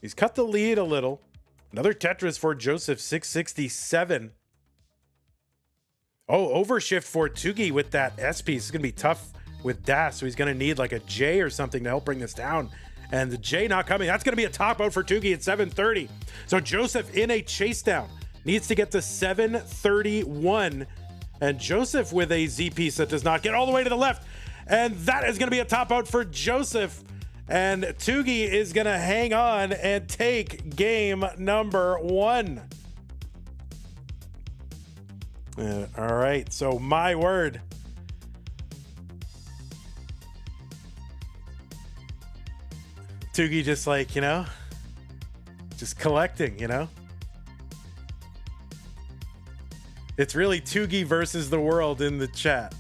He's cut the lead a little. Another Tetris for Joseph, 667. Oh, overshift for Tuggi with that S piece. It's going to be tough with DAS, so he's going to need like a J or something to help bring this down. And the J not coming. That's going to be a top out for Tuggi at 730. So Joseph in a chase down. Needs to get to 731. And Joseph with a Z piece that does not get all the way to the left. And that is going to be a top out for Joseph. And Tuggi is going to hang on and take game number 1. All right, so my word. Tuggi just like, you know, just collecting, you know. It's really Tuggi versus the world in the chat.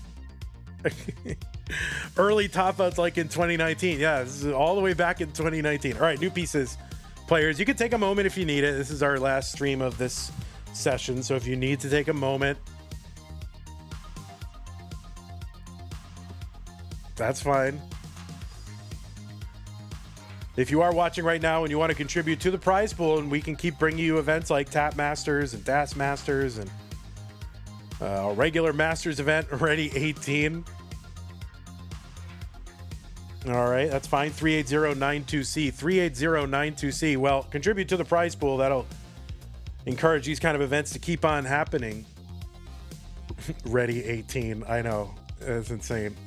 Early top outs like in 2019. Yeah, this is all the way back in 2019. All right, new pieces. Players, you can take a moment if you need it. This is our last stream of this session, so if you need to take a moment, that's fine. If you are watching right now and you want to contribute to the prize pool, and we can keep bringing you events like Tap Masters and DAS Masters and a regular Masters event, already 18. All right, that's fine. 38092C, 38092C. Well, contribute to the prize pool. That'll encourage these kind of events to keep on happening. Ready 18. I know. That's insane.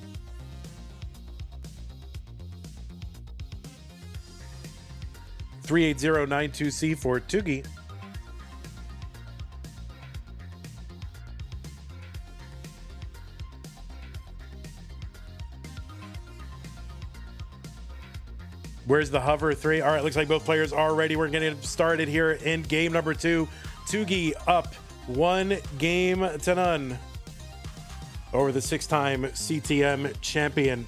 .38092C for Tuggi. Where's the hover 3? All right, looks like both players are ready. We're getting started here in game number 2. Tuggi up 1 game to none over the 6-time CTM champion.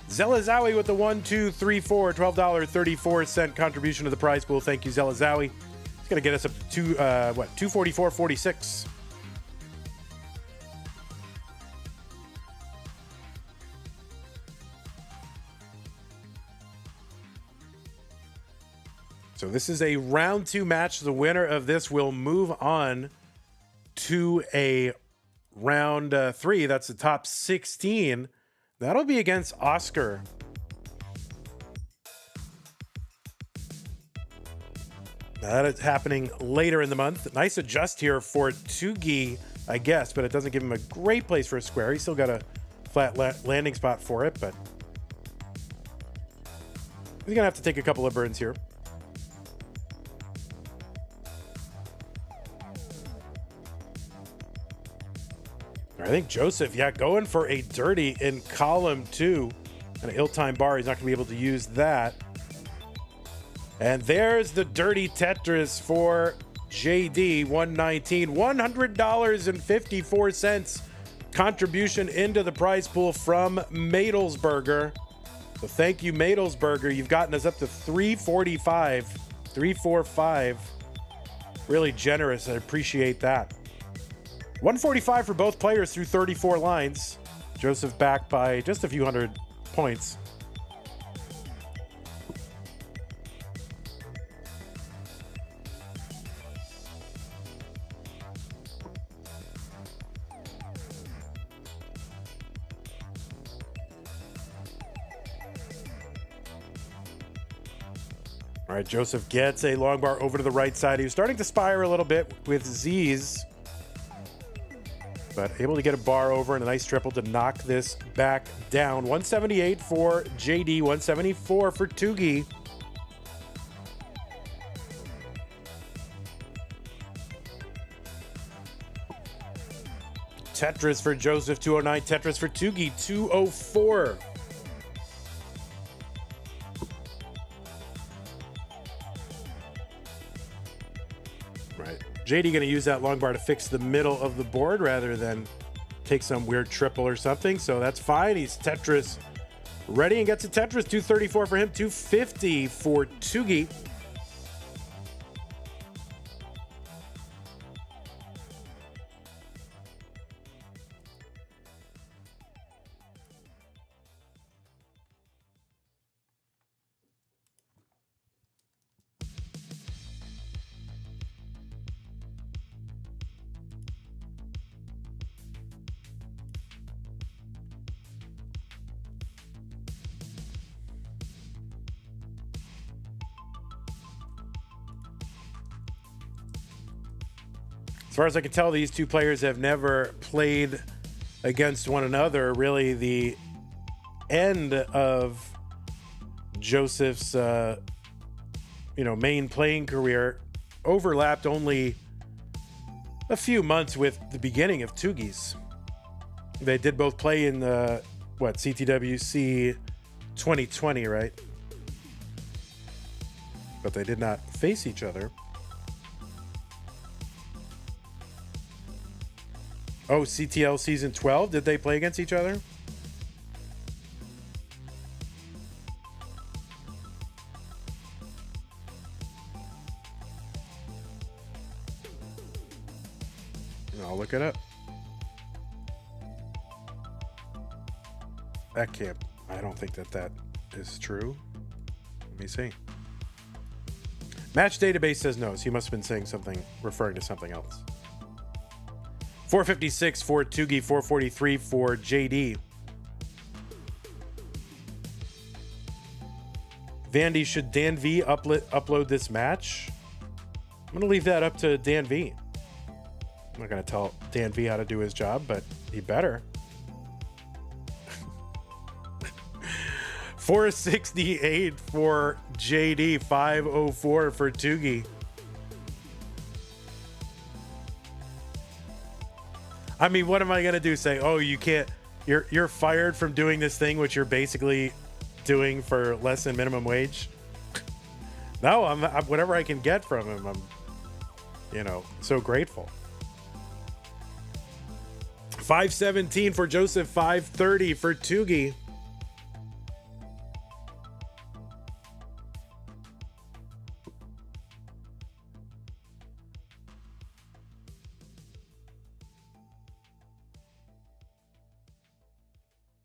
Zelazawi with the 1, 2, 3, 4, $12.34 contribution to the prize pool. Thank you, Zelazawi. It's going to get us up to 244.46. So this is a round 2 match. The winner of this will move on to a round 3. That's the top 16. That'll be against Oscar. That is happening later in the month. Nice adjust here for Tuggi, I guess, but it doesn't give him a great place for a square. He's still got a flat landing spot for it, but he's gonna have to take a couple of burns here. I think Joseph, yeah, going for a dirty in column 2. An ill-timed bar. He's not going to be able to use that. And there's the dirty Tetris for JD 119. $100.54 contribution into the prize pool from Madelsberger. So thank you, Madelsberger. You've gotten us up to 345. 345. Really generous. I appreciate that. 145 for both players through 34 lines. Joseph back by just a few hundred points. All right, Joseph gets a long bar over to the right side. He was starting to spire a little bit with Z's, but able to get a bar over and a nice triple to knock this back down. 178 for JD, 174 for Tuggi. Tetris for Joseph, 209. Tetris for Tuggi, 204. Right. JD going to use that long bar to fix the middle of the board rather than take some weird triple or something. So that's fine. He's Tetris ready and gets a Tetris. 234 for him, 250 for Tuggi. As far as I can tell, these two players have never played against one another. Really, the end of Joseph's, main playing career overlapped only a few months with the beginning of Tuggi's. They did both play in the, CTWC 2020, right? But they did not face each other. Oh, CTL season 12. Did they play against each other? I'll look it up. That can't. I don't think that is true. Let me see. Match database says no, so he must have been saying something, referring to something else. 456 for Tuggi, 443 for JD. Vandy, should Dan V upload this match? I'm going to leave that up to Dan V. I'm not going to tell Dan V how to do his job, but he better. 468 for JD, 504 for Tuggi. I mean, what am I going to do? Say, oh, you can't, you're fired from doing this thing, which you're basically doing for less than minimum wage? No, I'm whatever I can get from him. I'm, so grateful. 517 for Joseph, 530 for Tuggi.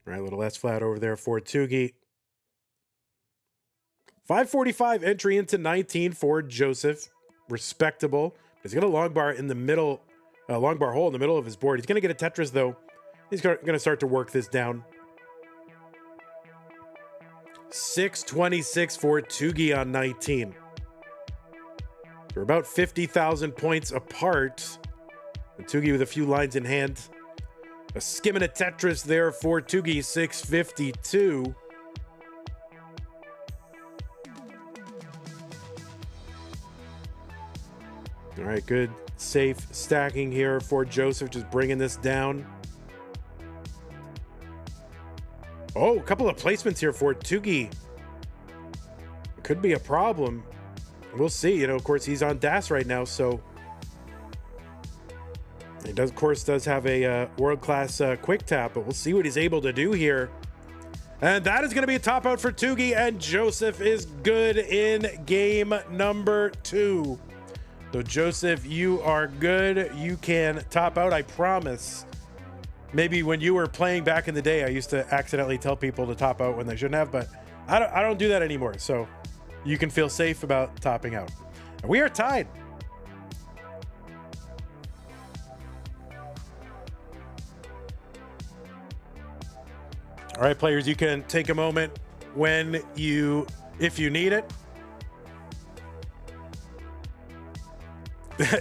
Right, a little less flat over there for Tuggi. 545 entry into 19 for Joseph. Respectable. He's got a long bar in the middle, long bar hole in the middle of his board. He's going to get a Tetris, though. He's going to start to work this down. 626 for Tuggi on 19. They're about 50,000 points apart. And Tuggi with a few lines in hand. A skimming a Tetris there for Tuggi, 652. All right, good, safe stacking here for Joseph, just bringing this down. Oh, a couple of placements here for Tuggi. Could be a problem. We'll see. You know, of course, he's on DAS right now, so he does, of course, does have a world-class quick tap, but we'll see what he's able to do here. And that is going to be a top out for Tuggi, and Joseph is good in game number 2. So Joseph, you are good. You can top out, I promise. Maybe when you were playing back in the day, I used to accidentally tell people to top out when they shouldn't have, but I don't do that anymore. So you can feel safe about topping out. And we are tied. All right, players, you can take a moment if you need it.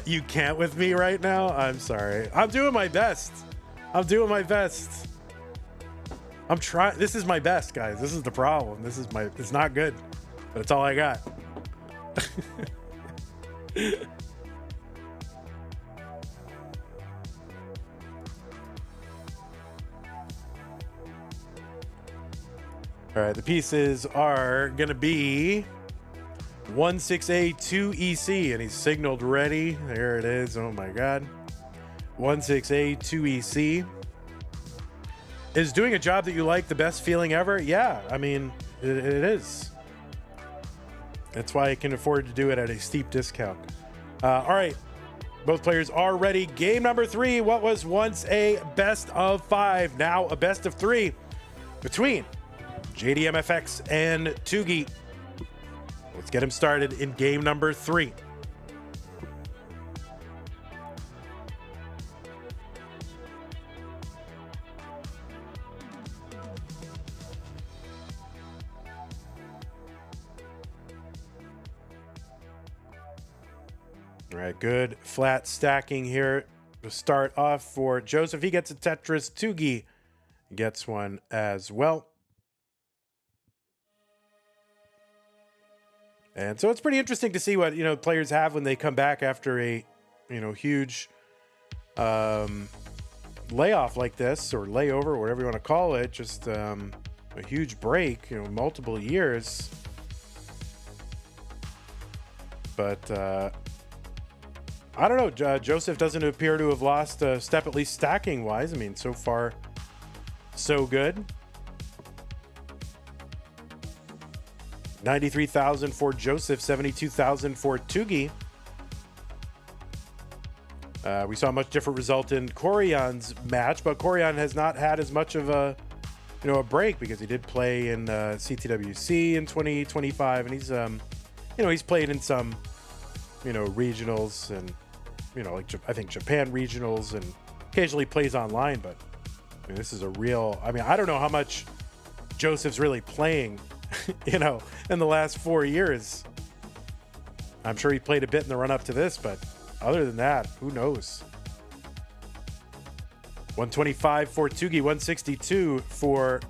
You can't with me right now? I'm sorry. I'm doing my best. I'm doing my best. I'm trying. This is my best, guys. This is the problem. It's not good, but it's all I got. All right, the pieces are going to be 16A2EC, and he's signaled ready. There it is. Oh my God. 16A2EC. Is doing a job that you like the best feeling ever? Yeah, I mean, it is. That's why I can afford to do it at a steep discount. All right, both players are ready. Game number 3, what was once a best of 5, now a best of 3 between JDMFX and Tuggi. Let's get him started in game number 3. All right, good flat stacking here to start off for Joseph. He gets a Tetris. Tuggi gets one as well. And so it's pretty interesting to see what, players have when they come back after a, huge layoff like this, or layover, or whatever you want to call it. Just a huge break, multiple years. But I don't know. Joseph doesn't appear to have lost a step, at least stacking wise. I mean, so far, so good. 93,000 for Joseph, 72,000 for Tuggi. We saw a much different result in Corion's match, but Corion has not had as much of a break, because he did play in CTWC in 2025, and he's he's played in some regionals, and like I think Japan regionals, and occasionally plays online. But this is a real, I don't know how much Joseph's really playing in the last 4 years. I'm sure he played a bit in the run up to this, but other than that, who knows? 125 for Tuggi, 162 for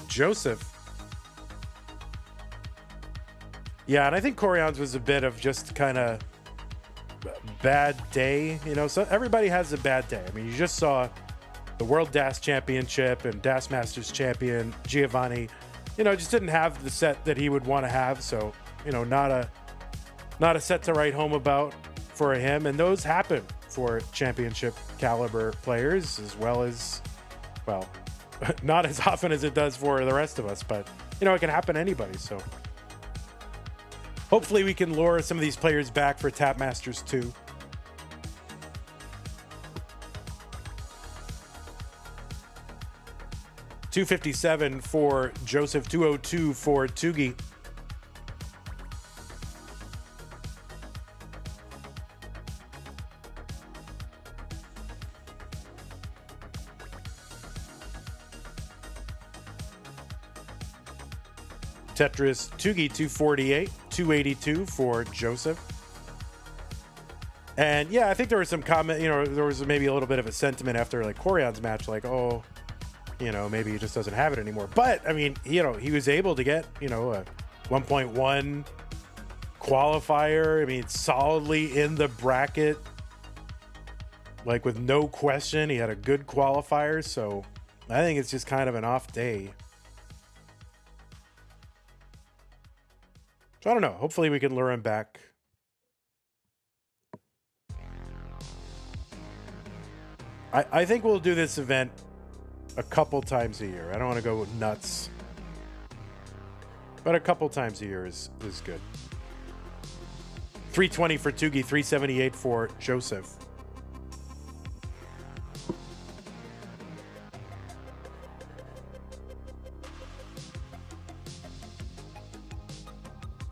Joseph. Yeah, and I think Corion's was a bit of just kind of bad day. So everybody has a bad day. I mean, you just saw the World DAS Championship and DAS Masters champion Giovani, just didn't have the set that he would want to have. So, not a set to write home about for him. And those happen for championship caliber players, as well as, well, not as often as it does for the rest of us, but it can happen to anybody. So hopefully we can lure some of these players back for Tap Masters 2. $257 for Joseph, $202 for Tuggi. Tetris, Tuggi, 248, 282 for Joseph. And yeah, I think there was some comment, there was maybe a little bit of a sentiment after like Corion's match, like, oh, maybe he just doesn't have it anymore. But I mean, he was able to get, a 1.1 qualifier. I mean, solidly in the bracket, like with no question. He had a good qualifier. So I think it's just kind of an off day. So I don't know. Hopefully we can lure him back. I think we'll do this event a couple times a year. I don't want to go nuts. But a couple times a year is good. 320 for Tuggi, 378 for Joseph.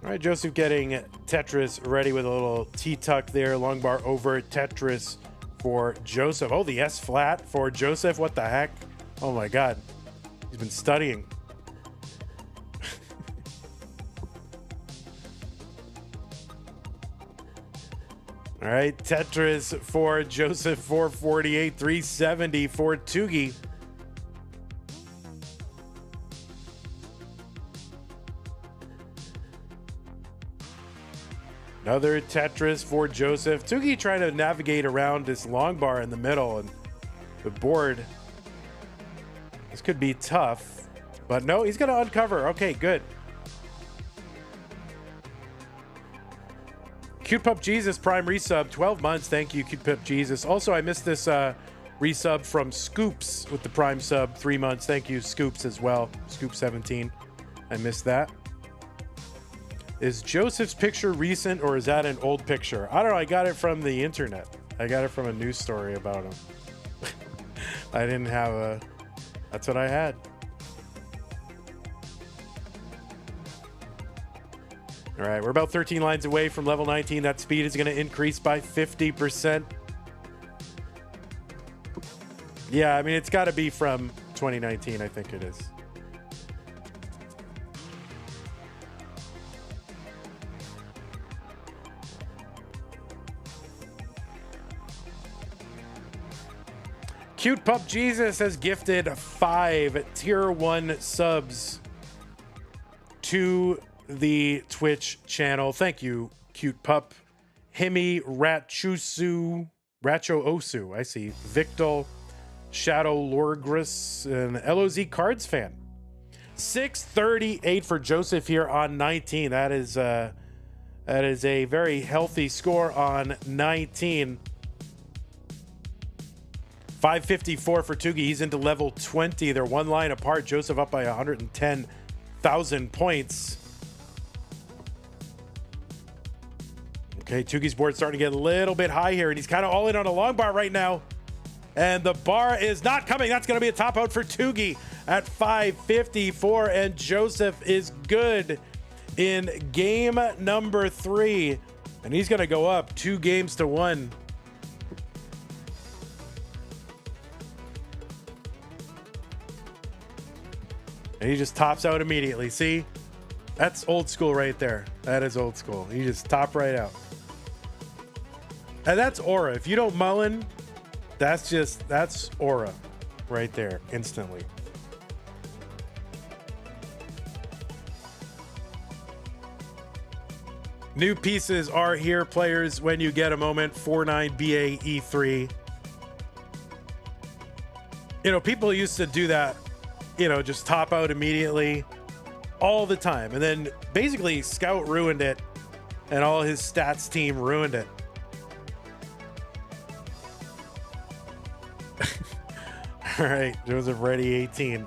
All right, Joseph getting Tetris ready with a little T-tuck there. Long bar over Tetris for Joseph. Oh, the S flat for Joseph. What the heck? Oh my God. He's been studying. All right, Tetris for Joseph, 448, 370 for Tuggi. Another Tetris for Joseph. Tuggi trying to navigate around this long bar in the middle and the board. This could be tough, but no, he's going to uncover. Okay, good. Cute Pup Jesus Prime resub, 12 months. Thank you, Cute Pup Jesus. Also, I missed this resub from Scoops with the Prime sub, 3 months. Thank you, Scoops, as well. Scoop 17. I missed that. Is Joseph's picture recent or is that an old picture? I don't know. I got it from the internet. I got it from a news story about him. I didn't have a... That's what I had. All right, we're about 13 lines away from level 19. That speed is going to increase by 50%. Yeah, I mean, it's got to be from 2019, I think it is. Cute Pup Jesus has gifted 5 tier 1 subs to the Twitch channel. Thank you, Cute Pup. Himi Ratchoosu, Racho Osu, I see. Victor, Shadow Lorgris, and LOZ Cards fan. 638 for Joseph here on 19. That is a very healthy score on 19. 554 for Tuggi. He's into level 20. They're one line apart. Joseph up by 110,000 points. Okay, Tuggi's board starting to get a little bit high here, and he's kind of all in on a long bar right now. And the bar is not coming. That's going to be a top out for Tuggi at 554, and Joseph is good in game number 3. And he's going to go up 2 games to 1. And he just tops out immediately. See? That's old school right there. That is old school. He just top right out. And that's aura. If you don't mullen, that's aura right there instantly. New pieces are here, players, when you get a moment. 49BAE3. You know, people used to do that, you know, just top out immediately all the time. And then basically Scout ruined it and all his stats team ruined it. All right, Joseph ready 18.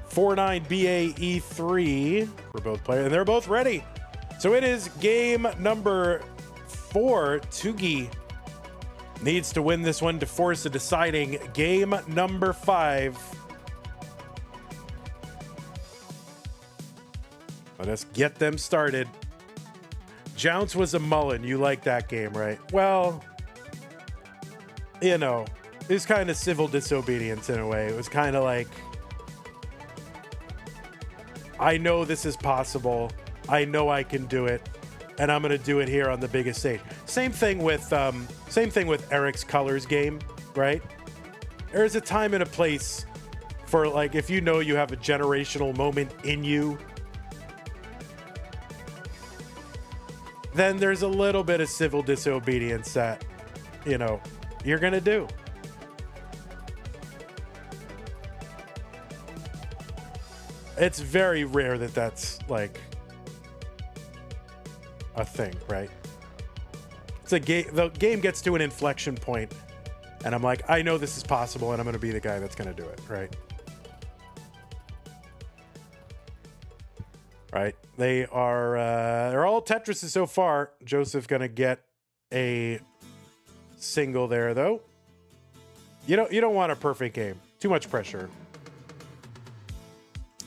49BAE3 for both players, and they're both ready. So it is game number 4. Tuggi needs to win this one to force a deciding game number 5. Let us get them started. Jounce was a mullen. You like that game, right? Well, you know, it was kind of civil disobedience in a way. It was kind of like, I know this is possible. I know I can do it, and I'm going to do it here on the biggest stage. Same thing with Eric's Colors game, right? There's a time and a place for, like, if you know you have a generational moment in you, then there's a little bit of civil disobedience that, you know, you're going to do. It's very rare that that's, like, a thing, right? It's a game. The game gets to an inflection point, and I'm like, I know this is possible, and I'm going to be the guy that's going to do it, right? Right. They are. They're all Tetrises so far. Joseph going to get a single there, though. You don't want a perfect game. Too much pressure.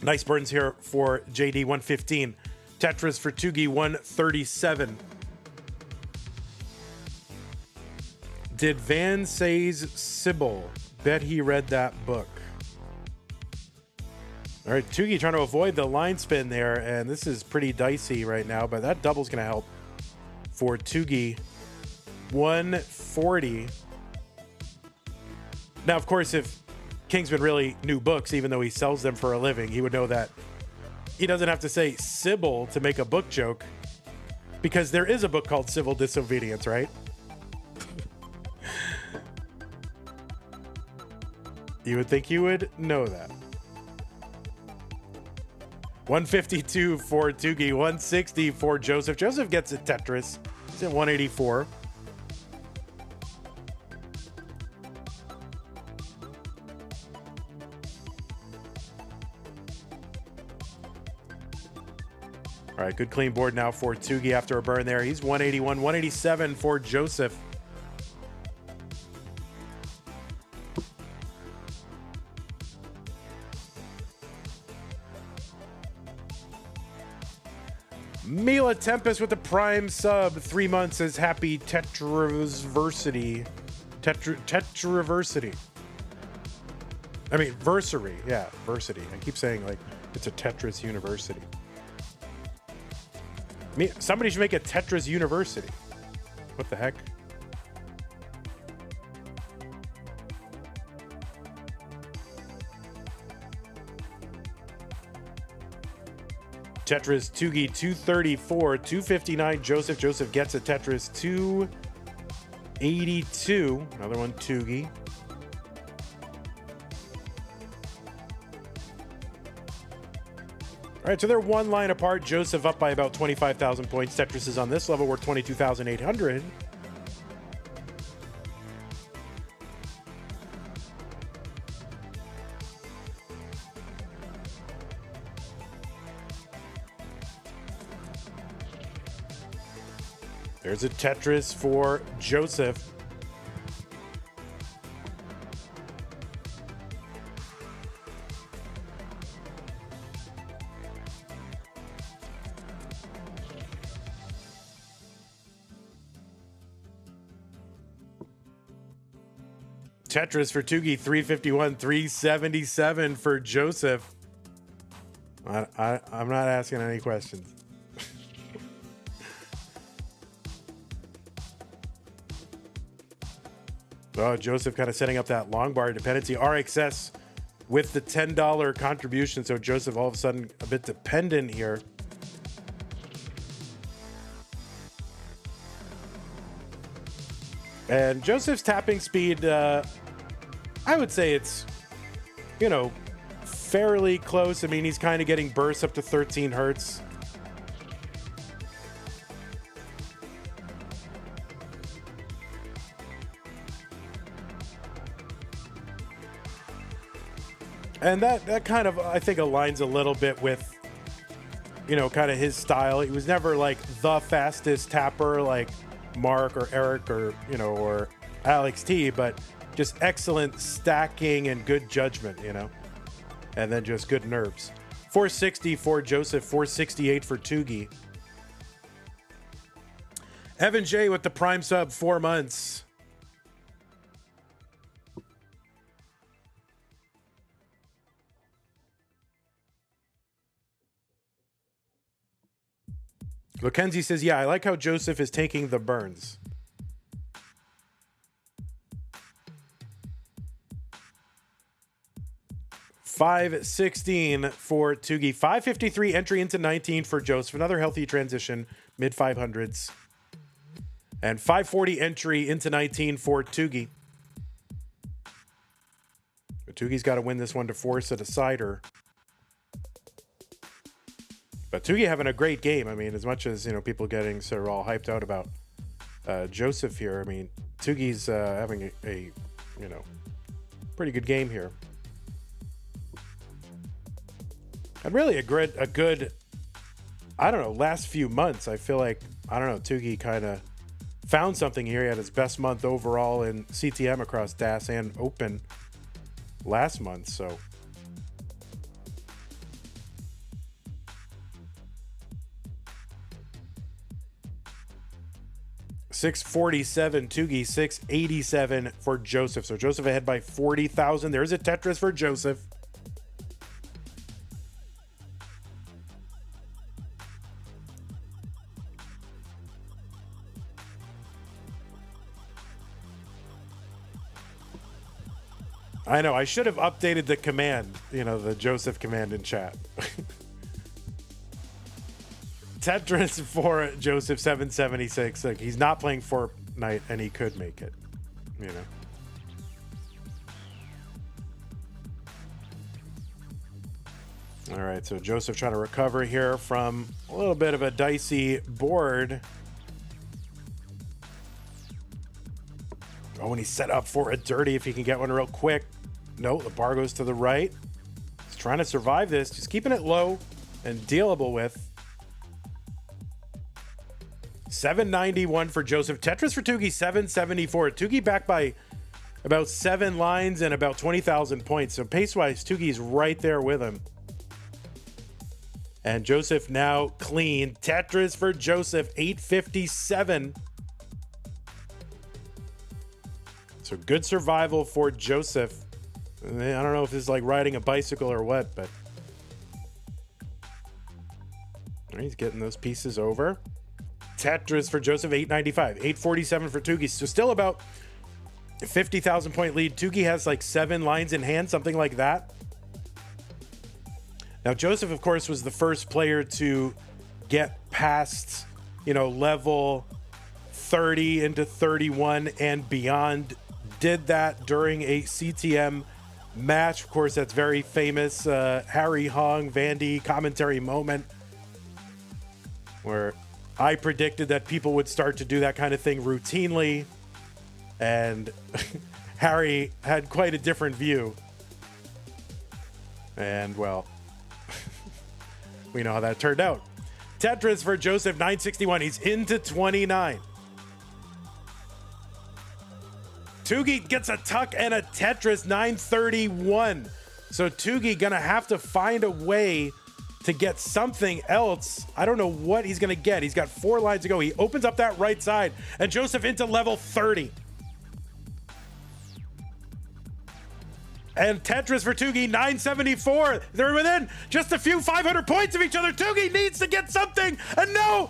Nice burns here for JD 115. Tetris for Tuggi 137. Did Van say's Sybil? Bet he read that book. All right, Tuggi trying to avoid the line spin there, and this is pretty dicey right now, but that double's going to help for Tuggi. 140. Now, of course, if Kingsman really knew books, even though he sells them for a living, he would know that he doesn't have to say Sybil to make a book joke, because there is a book called Civil Disobedience, right? You would think you would know that. 152 for Tuggi, 160 for Joseph. Joseph gets a Tetris. He's at 184. All right, good clean board now for Tuggi after a burn there. He's 181, 187 for Joseph. Mila Tempest with the Prime sub. 3 months says happy Tetriversary. Tetriversary. I mean, versary. Yeah, versity. I keep saying like it's a Tetris University. Somebody should make a Tetris University. What the heck? Tetris Tuggi 234, 259 Joseph. Joseph gets a Tetris 282. Another one Tuggi. All right, so they're one line apart. Joseph up by about 25,000 points. Tetris is on this level. We're 22,800. There's a Tetris for Joseph. Tetris for Tuggi, 351, 377 for Joseph. I'm not asking any questions. Oh, Joseph kind of setting up that long bar dependency. RXS with the $10 contribution. So Joseph all of a sudden a bit dependent here. And Joseph's tapping speed, I would say it's, fairly close. I mean, he's kind of getting bursts up to 13 hertz. And that kind of, I think, aligns a little bit with, kind of his style. He was never like the fastest tapper like Mark or Eric or, or Alex T, but just excellent stacking and good judgment, and then just good nerves. 460 for Joseph, 468 for Tuggi. Evan J with the Prime sub, 4 months. Mackenzie says, yeah, I like how Joseph is taking the burns. $516 for Tuggi. 553 entry into 19 for Joseph. Another healthy transition, mid 500s. And 540 entry into 19 for Tuggi. But Tuggi's got to win this one to force a decider. But Tuggi having a great game. I mean, as much as, you know, people getting sort of all hyped out about Joseph here, I mean, Tuggi's having a, you know, pretty good game here. And really a good, I don't know, last few months, I feel like, I don't know, Tuggi kind of found something here. He had his best month overall in CTM across DAS and Open last month, so. $647 Tuggi, $687 for Joseph. So Joseph ahead by 40,000. There's a Tetris for Joseph. I know, I should have updated the command, you know, the Joseph command in chat. Tetris for Joseph, 776. Like, he's not playing Fortnite and he could make it, you know. All right, so Joseph trying to recover here from a little bit of a dicey board. Oh, and he's set up for a dirty if he can get one real quick. No, the bar goes to the right. He's trying to survive this, just keeping it low and dealable with. 791 for Joseph. Tetris for Tuggi, 774. Tuggi back by about 7 lines and about 20,000 points. So pace-wise, Tuggi's right there with him. And Joseph now clean. Tetris for Joseph, 857. So good survival for Joseph. I don't know if this is like riding a bicycle or what, but he's getting those pieces over. Tetris for Joseph, 895. 847 for Tuggi. So still about 50,000 point lead. Tuggi has like 7 lines in hand, something like that. Now, Joseph, of course, was the first player to get past, you know, level 30 into 31 and beyond. Did that during a CTM match. Of course, that's very famous Harry Hong Vandy commentary moment where I predicted that people would start to do that kind of thing routinely, and Harry had quite a different view. And, well, we know how that turned out. Tetris for Joseph, 961. He's into 29. Tuggi gets a tuck and a Tetris, 931. So Tuggi gonna have to find a way to get something else. I don't know what he's gonna get. He's got 4 lines to go. He opens up that right side, and Joseph into level 30. And Tetris for Tuggi, 974. They're within just a few 500 points of each other. Tuggi needs to get something. And no,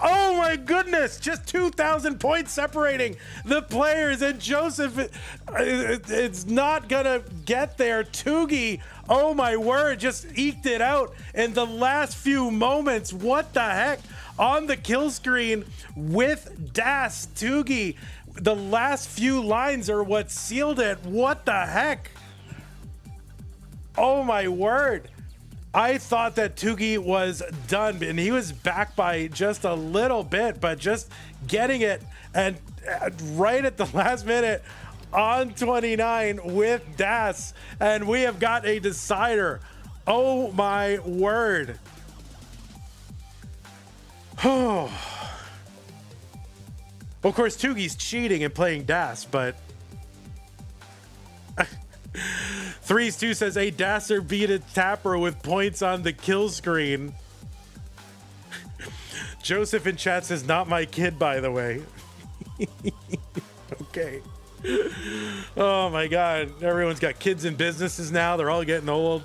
oh my goodness, just 2,000 points separating the players. And Joseph, it's not going to get there. Tuggi, oh my word, just eked it out in the last few moments. What the heck? On the kill screen with DAS. Tuggi, the last few lines are what sealed it. What the heck? Oh my word. I thought that Tuggi was done, and he was back by just a little bit, but just getting it and right at the last minute on 29 with DAS, and we have got a decider. Oh my word. Oh. Of course, Tuggi's cheating and playing DAS, but Threes 2 says a Dasser beat a Tapper with points on the kill screen. Joseph in chat says, not my kid, by the way. Okay. Oh my God. Everyone's got kids in businesses now. They're all getting old.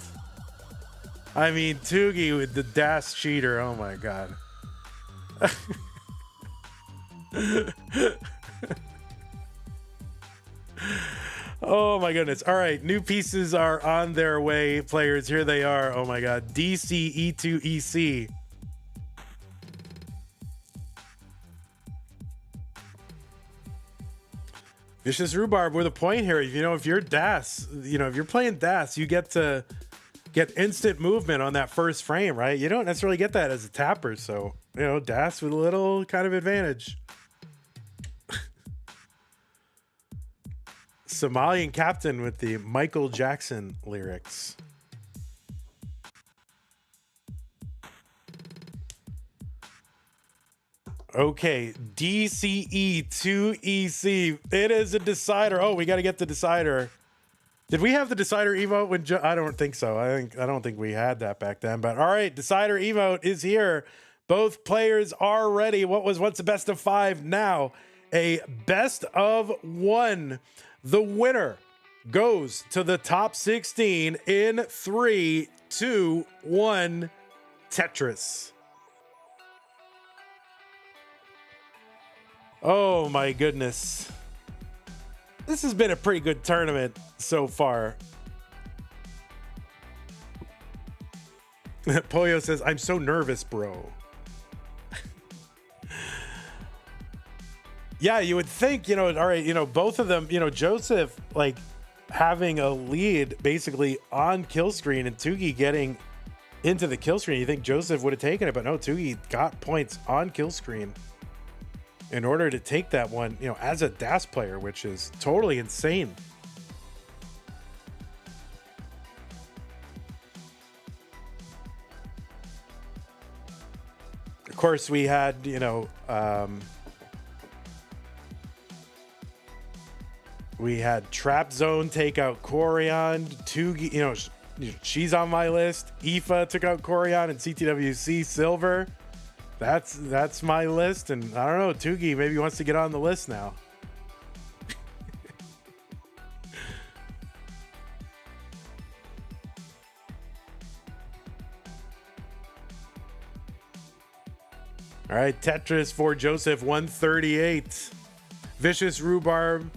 I mean, Tuggi with the DAS cheater. Oh my God. Oh my goodness. All right, new pieces are on their way, players. Here they are. Oh my God. DC E2 EC. Vicious Rhubarb with a point here. You know, if you're DAS, you know, if you're playing DAS, you get to get instant movement on that first frame, right? You don't necessarily get that as a tapper. So, you know, Das with a little kind of advantage. Somalian captain with the Michael Jackson lyrics. Okay, DCE to EC. It is a decider. Oh, we got to get the decider. Did we have the decider emote when I don't think so. I don't think we had that back then. But all right, decider emote is here. Both players are ready. What was once a best of 5, now a best of 1. The winner goes to the top 16 in 3, 2, 1. Tetris. Oh my goodness. This has been a pretty good tournament so far. Pollo says, I'm so nervous, bro. Yeah, you would think, you know, all right, you know, both of them, you know, Joseph, like, having a lead basically on kill screen and Tuggi getting into the kill screen. You think Joseph would have taken it, but no, Tuggi got points on kill screen in order to take that one, you know, as a DAS player, which is totally insane. Of course, we had, you know, we had Trap Zone take out Corian. Tuggi, you know, she's on my list. Aoife took out Corian and CTWC Silver. That's my list, and I don't know, Tuggi maybe wants to get on the list now. All right, Tetris for Joseph, 138. Vicious Rhubarb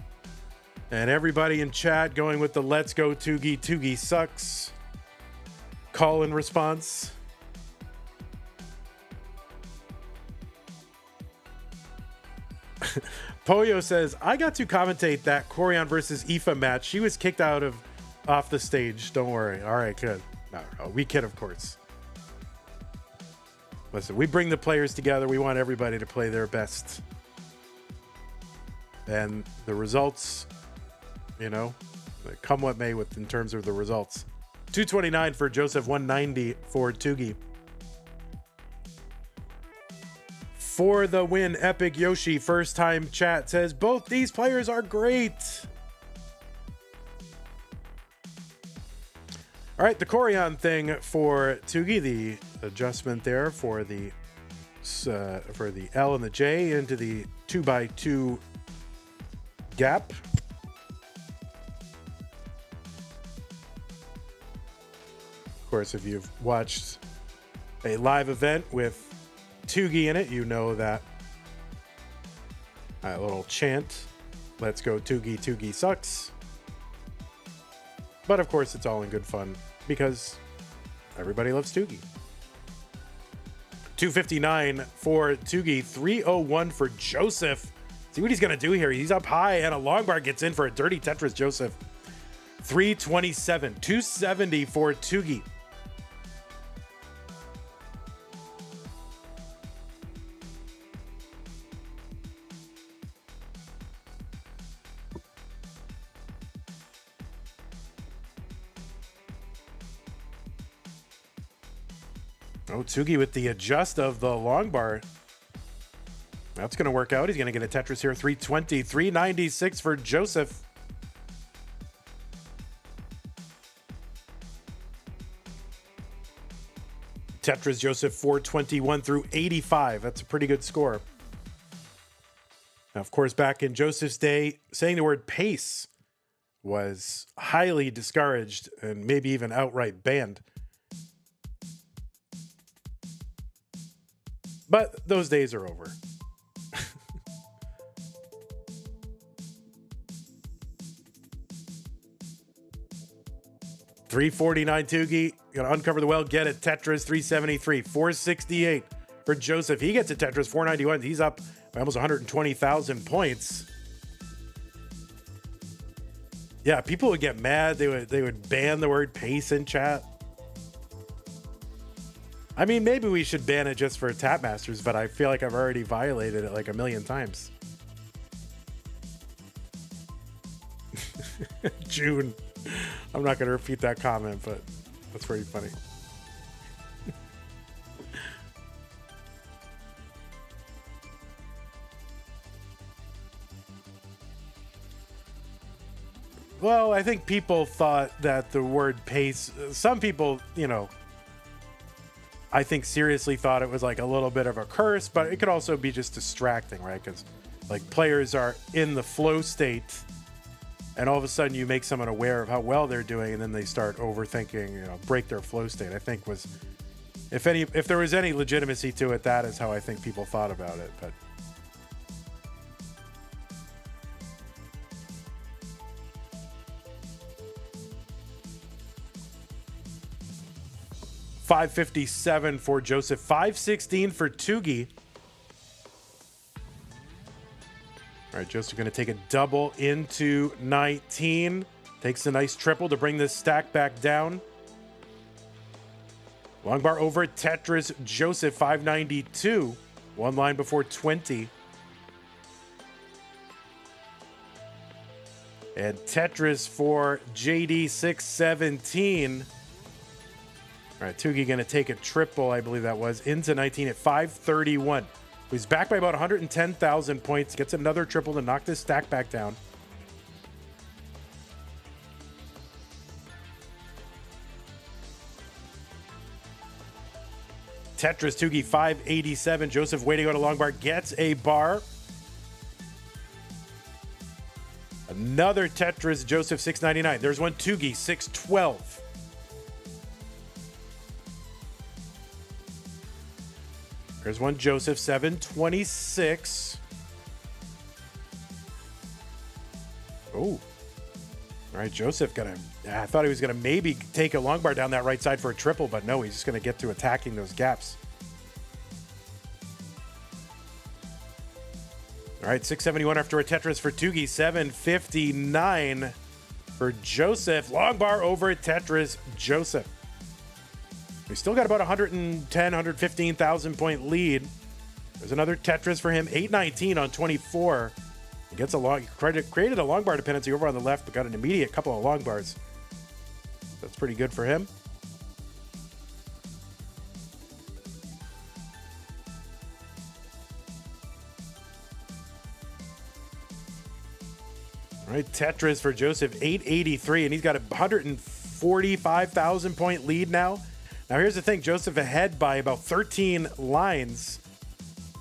and everybody in chat going with the let's go Tuggi. Tuggi sucks. Call and response. Pollo says, I got to commentate that Corian versus Aoife match. She was kicked off the stage. Don't worry. All right, good. No, we kid, of course. Listen, we bring the players together. We want everybody to play their best. And the results, you know, come what may with in terms of the results. 229 for Joseph, 190 for Tuggi. For the win, Epic Yoshi, first time chat, says both these players are great. All right, the Corian thing for Tuggi, the adjustment there for the L and the J into the 2x2 gap. Of course, if you've watched a live event with Tuggi in it, you know that little chant, let's go Tuggi, Tuggi sucks. But of course, it's all in good fun because everybody loves Tuggi. 259 for Tuggi, 301 for Joseph. See what he's going to do here. He's up high and a long bar gets in for a dirty Tetris, Joseph. 327, 270 for Tuggi. Oh, Tuggi with the adjust of the long bar. That's going to work out. He's going to get a Tetris here. 320, 396 for Joseph. Tetris, Joseph, 421 through 85. That's a pretty good score. Now, of course, back in Joseph's day, saying the word pace was highly discouraged and maybe even outright banned. But those days are over. $349 Tuggi. Gonna uncover the well, get it. Tetris, 373. 468 for Joseph. He gets a Tetris, 491. He's up by almost 120,000 points. Yeah, people would get mad. They would ban the word pace in chat. I mean, maybe we should ban it just for Tap Masters, but I feel like I've already violated it like a million times. June. I'm not going to repeat that comment, but that's pretty funny. Well, I think people thought that the word pace, some people, you know, I think seriously thought it was like a little bit of a curse, but it could also be just distracting, right? Because like players are in the flow state and all of a sudden you make someone aware of how well they're doing and then they start overthinking, you know, break their flow state. I think was, if there was any legitimacy to it, that is how I think people thought about it. But $557 for Joseph, $516 for Tuggi. All right, Joseph going to take a double into 19. Takes a nice triple to bring this stack back down. Long bar over Tetris, Joseph, 592. One line before 20. And Tetris for JD, 617. All right, Tuggi going to take a triple, I believe that was, into 19 at 531. He's back by about 110,000 points. Gets another triple to knock this stack back down. Tetris, Tuggi, 587. Joseph waiting on a long bar. Gets a bar. Another Tetris, Joseph, 699. There's one Tuggi, 612. There's one Joseph, 726. Oh. All right, Joseph I thought he was gonna maybe take a long bar down that right side for a triple, but no, he's just gonna get to attacking those gaps. All right, 671 after a Tetris for Tuggi, 759 for Joseph. Long bar over Tetris, Joseph. We still got about 110, 115,000 point lead. There's another Tetris for him, 819 on 24. He gets created a long bar dependency over on the left, but got an immediate couple of long bars. That's pretty good for him. All right, Tetris for Joseph, 883, and he's got a 145,000 point lead now. Now, here's the thing. Joseph ahead by about 13 lines.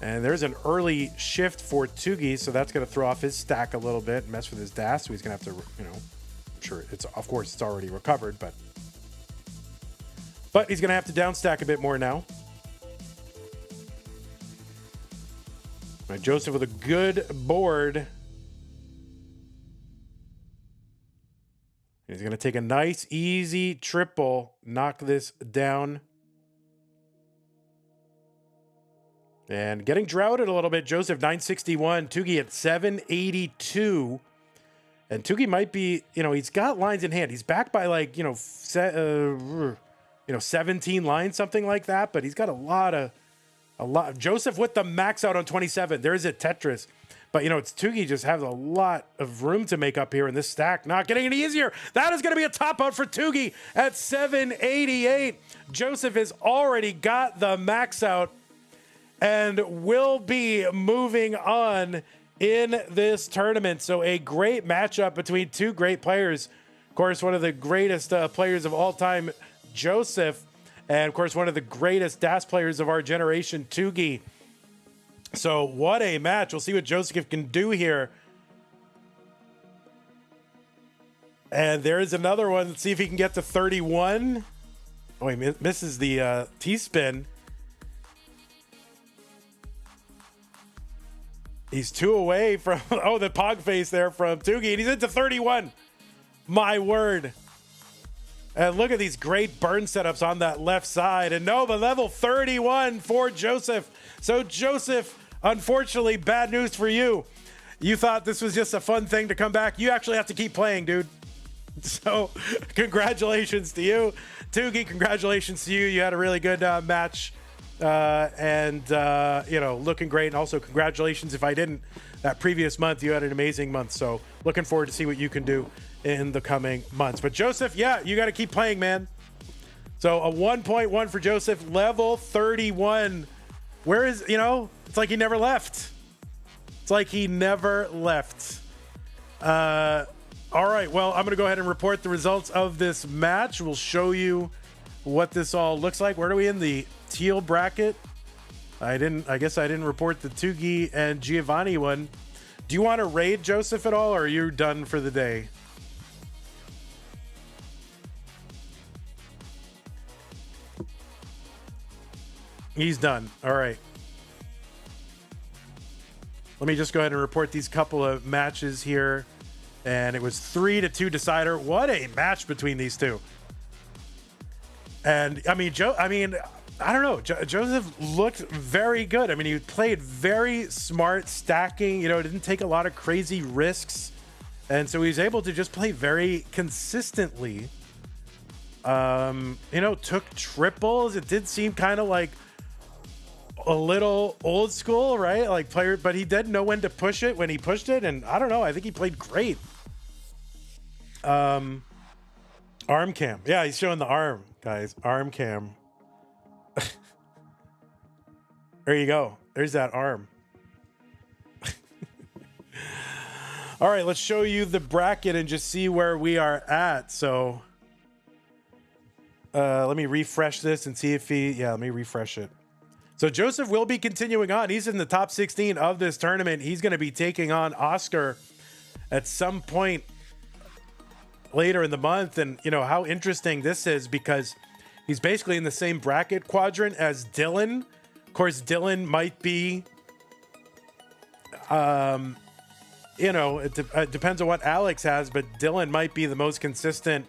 And there's an early shift for Tuggi, so that's going to throw off his stack a little bit, mess with his dash. So he's going to have to, you know, I'm sure of course, it's already recovered, but he's going to have to downstack a bit more now. All right, Joseph with a good board. He's going to take a nice, easy triple, knock this down. And getting droughted a little bit. Joseph, 961. Tuggi at 782. And Tuggi might be, you know, he's got lines in hand. He's back by like, 17 lines, something like that. But he's got a lot. Joseph with the max out on 27. There's a Tetris. But, it's Tuggi just has a lot of room to make up here in this stack. Not getting any easier. That is going to be a top out for Tuggi at 788. Joseph has already got the max out and will be moving on in this tournament. So a great matchup between two great players. Of course, one of the greatest players of all time, Joseph. And, of course, one of the greatest DAS players of our generation, Tuggi. So what a match. We'll see what Joseph can do here. And there is another one. Let's see if he can get to 31. Oh, he misses the T-spin. He's two away from, the pog face there from Tuggi. And he's into 31. My word. And look at these great burn setups on that left side. And no, the level 31 for Joseph. So Joseph, unfortunately, bad news for you. You thought this was just a fun thing to come back. You actually have to keep playing, dude. So congratulations to you. Tuggi, congratulations to you. You had a really good match. And looking great. And also congratulations. If I didn't, that previous month, you had an amazing month. So looking forward to see what you can do in the coming months. But Joseph, yeah, you got to keep playing, man. So a 1.1 for Joseph, level 31. Where is, it's like he never left. It's like he never left. All right, well, I'm going to go ahead and report the results of this match. We'll show you what this all looks like. Where are we in the teal bracket? I guess I didn't report the Tuggi and Giovani one. Do you want to raid Joseph at all, or are you done for the day? He's done. All right. Let me just go ahead and report these couple of matches here. And it was 3-2 decider. What a match between these two. And I mean, I don't know. Joseph looked very good. I mean, he played very smart stacking, didn't take a lot of crazy risks. And so he was able to just play very consistently. Took triples. It did seem kind of like a little old school, right? Like player, but he did know when to push it when he pushed it. And I don't know. I think he played great. Arm cam. Yeah, he's showing the arm, guys. Arm cam. There you go. There's that arm. All right, let's show you the bracket and just see where we are at. So let me refresh this and see if let me refresh it. So Joseph will be continuing on. He's in the top 16 of this tournament. He's going to be taking on Oscar at some point later in the month. And how interesting this is, because he's basically in the same bracket quadrant as Dylan. Of course, Dylan might be, it depends on what Alex has, but Dylan might be the most consistent,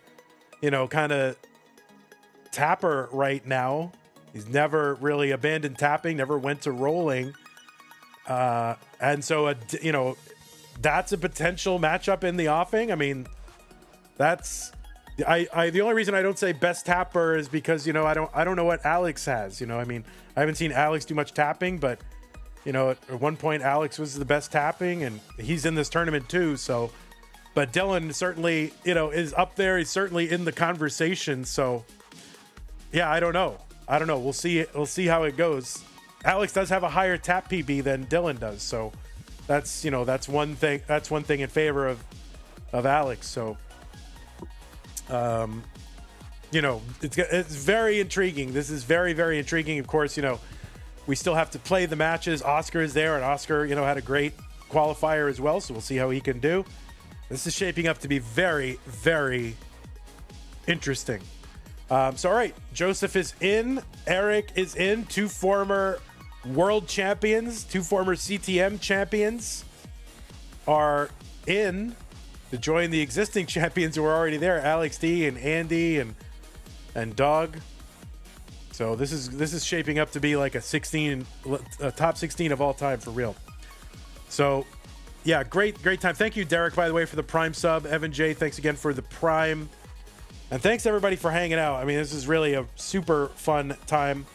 kind of tapper right now. He's never really abandoned tapping, never went to rolling. And so, that's a potential matchup in the offing. I mean, the only reason I don't say best tapper is because, I don't know what Alex has, I mean, I haven't seen Alex do much tapping, but, at one point Alex was the best tapping and he's in this tournament too. So, but Dylan certainly, is up there. He's certainly in the conversation. So yeah, I don't know. We'll see. We'll see how it goes. Alex does have a higher tap PB than Dylan does. So that's, that's one thing. That's one thing in favor of Alex. So, it's very intriguing. This is very, very intriguing. Of course, we still have to play the matches. Oscar is there, and Oscar, had a great qualifier as well. So we'll see how he can do. This is shaping up to be very, very interesting. All right, Joseph is in. Eric is in. Two former world champions, two former CTM champions are in to join the existing champions who are already there, Alex D and Andy and Dog. So this is shaping up to be like a top 16 of all time for real. So yeah, great time. Thank you, Derek, by the way, for the Prime sub. Evan J, thanks again for the Prime. And thanks everybody for hanging out. I mean, this is really a super fun time.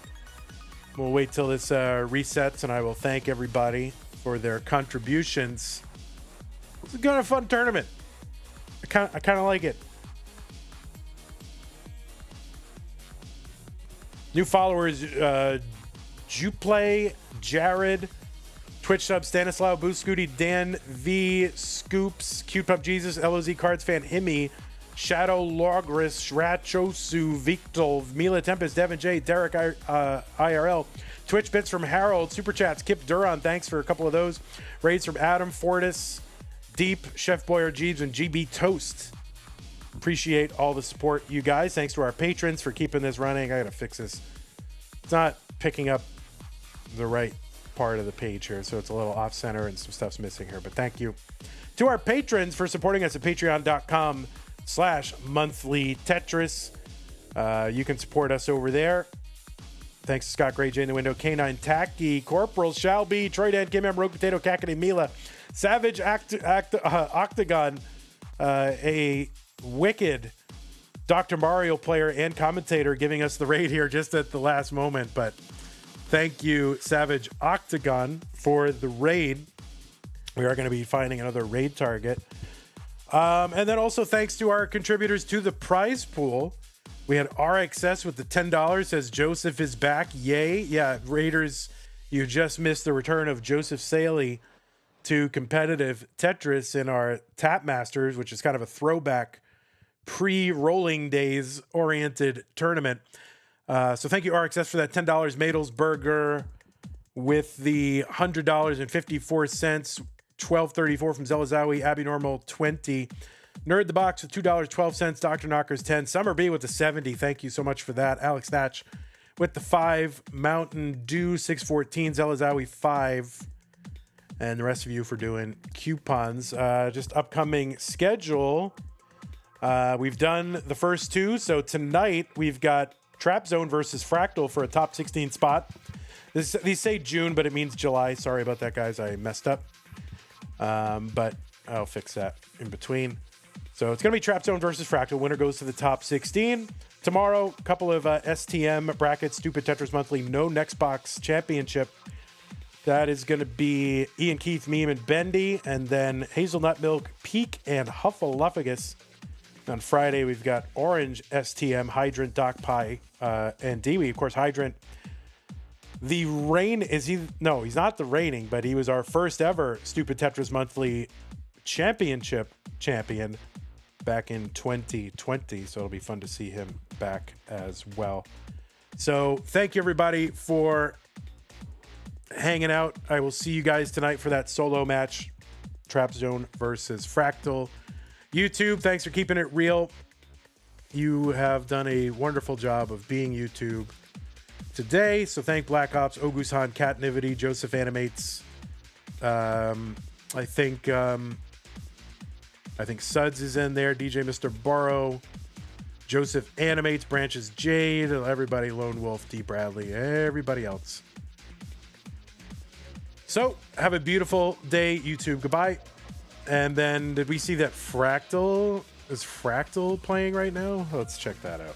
We'll wait till this resets, and I will thank everybody for their contributions. It's a kind of fun tournament. I kind of like it. New followers, Juplay, Jared, Twitch sub, Stanislaw, Boo Scooty, Dan V, Scoops, Cute Pup Jesus, LOZ Cards Fan, Himmy, Shadow Logris, Shrachosu, Victor, Mila Tempest, Devin J, Derek IRL, Twitch bits from Harold, Super Chats, Kip Duran, thanks for a couple of those. Raids from Adam Fortis, Deep, Chef Boyer Jeeves, and GB Toast. Appreciate all the support, you guys. Thanks to our patrons for keeping this running. I gotta fix this. It's not picking up the right part of the page here, so it's a little off center and some stuff's missing here, but thank you to our patrons for supporting us at patreon.com/monthly Tetris. You can support us over there. Thanks to Scott Gray, J in the Window, K9 Tacky, Corporal Shall Be, Troy Dan, Kim M, Rogue Potato, Kakady, Mila, Savage Octagon, a wicked Dr. Mario player and commentator giving us the raid here just at the last moment. But thank you, Savage Octagon, for the raid. We are going to be finding another raid target. And then also thanks to our contributors to the prize pool. We had RXS with the $10, says Joseph is back. Yay. Yeah, Raiders, you just missed the return of Joseph SAELEE to competitive Tetris in our Tap Masters, which is kind of a throwback pre-rolling days oriented tournament. So thank you, RXS, for that $10. Madelsberger with the $100.54. 12.34 from Zelazawi, Abby Normal 20, Nerd the Box with $2.12, Dr. Knockers 10, Summer B with the 70. Thank you so much for that. Alex Thatch with the 5, Mountain Dew 614, Zelazawi 5, and the rest of you for doing coupons. Just upcoming schedule. We've done the first 2, so tonight we've got Trap Zone versus Fractal for a top 16 spot. These say June, but it means July. Sorry about that, guys. I messed up. But I'll fix that in between. So it's going to be Trap Zone versus Fractal. Winner goes to the top 16. Tomorrow, a couple of STM brackets, Stupid Tetris Monthly, no Next Box Championship. That is going to be Ian Keith, Meme, and Bendy. And then Hazelnut Milk, Peak, and Huffaluffagus. On Friday, we've got Orange STM, Hydrant, Doc Pie, and Dewey. Of course, Hydrant. The reign is he? No, he's not the reigning, but he was our first ever Stupid Tetris Monthly Championship champion back in 2020. So it'll be fun to see him back as well. So thank you, everybody, for hanging out. I will see you guys tonight for that solo match, Trap Zone versus Fractal. YouTube, thanks for keeping it real. You have done a wonderful job of being YouTube today, so thank Black Ops, Ogusan, Catnivity, Joseph Animates. I think Suds is in there. DJ Mr. Burrow, Joseph Animates, Branches Jade, everybody, Lone Wolf, D Bradley, everybody else. So have a beautiful day, YouTube. Goodbye. And then did we see that Fractal is playing right now? Let's check that out.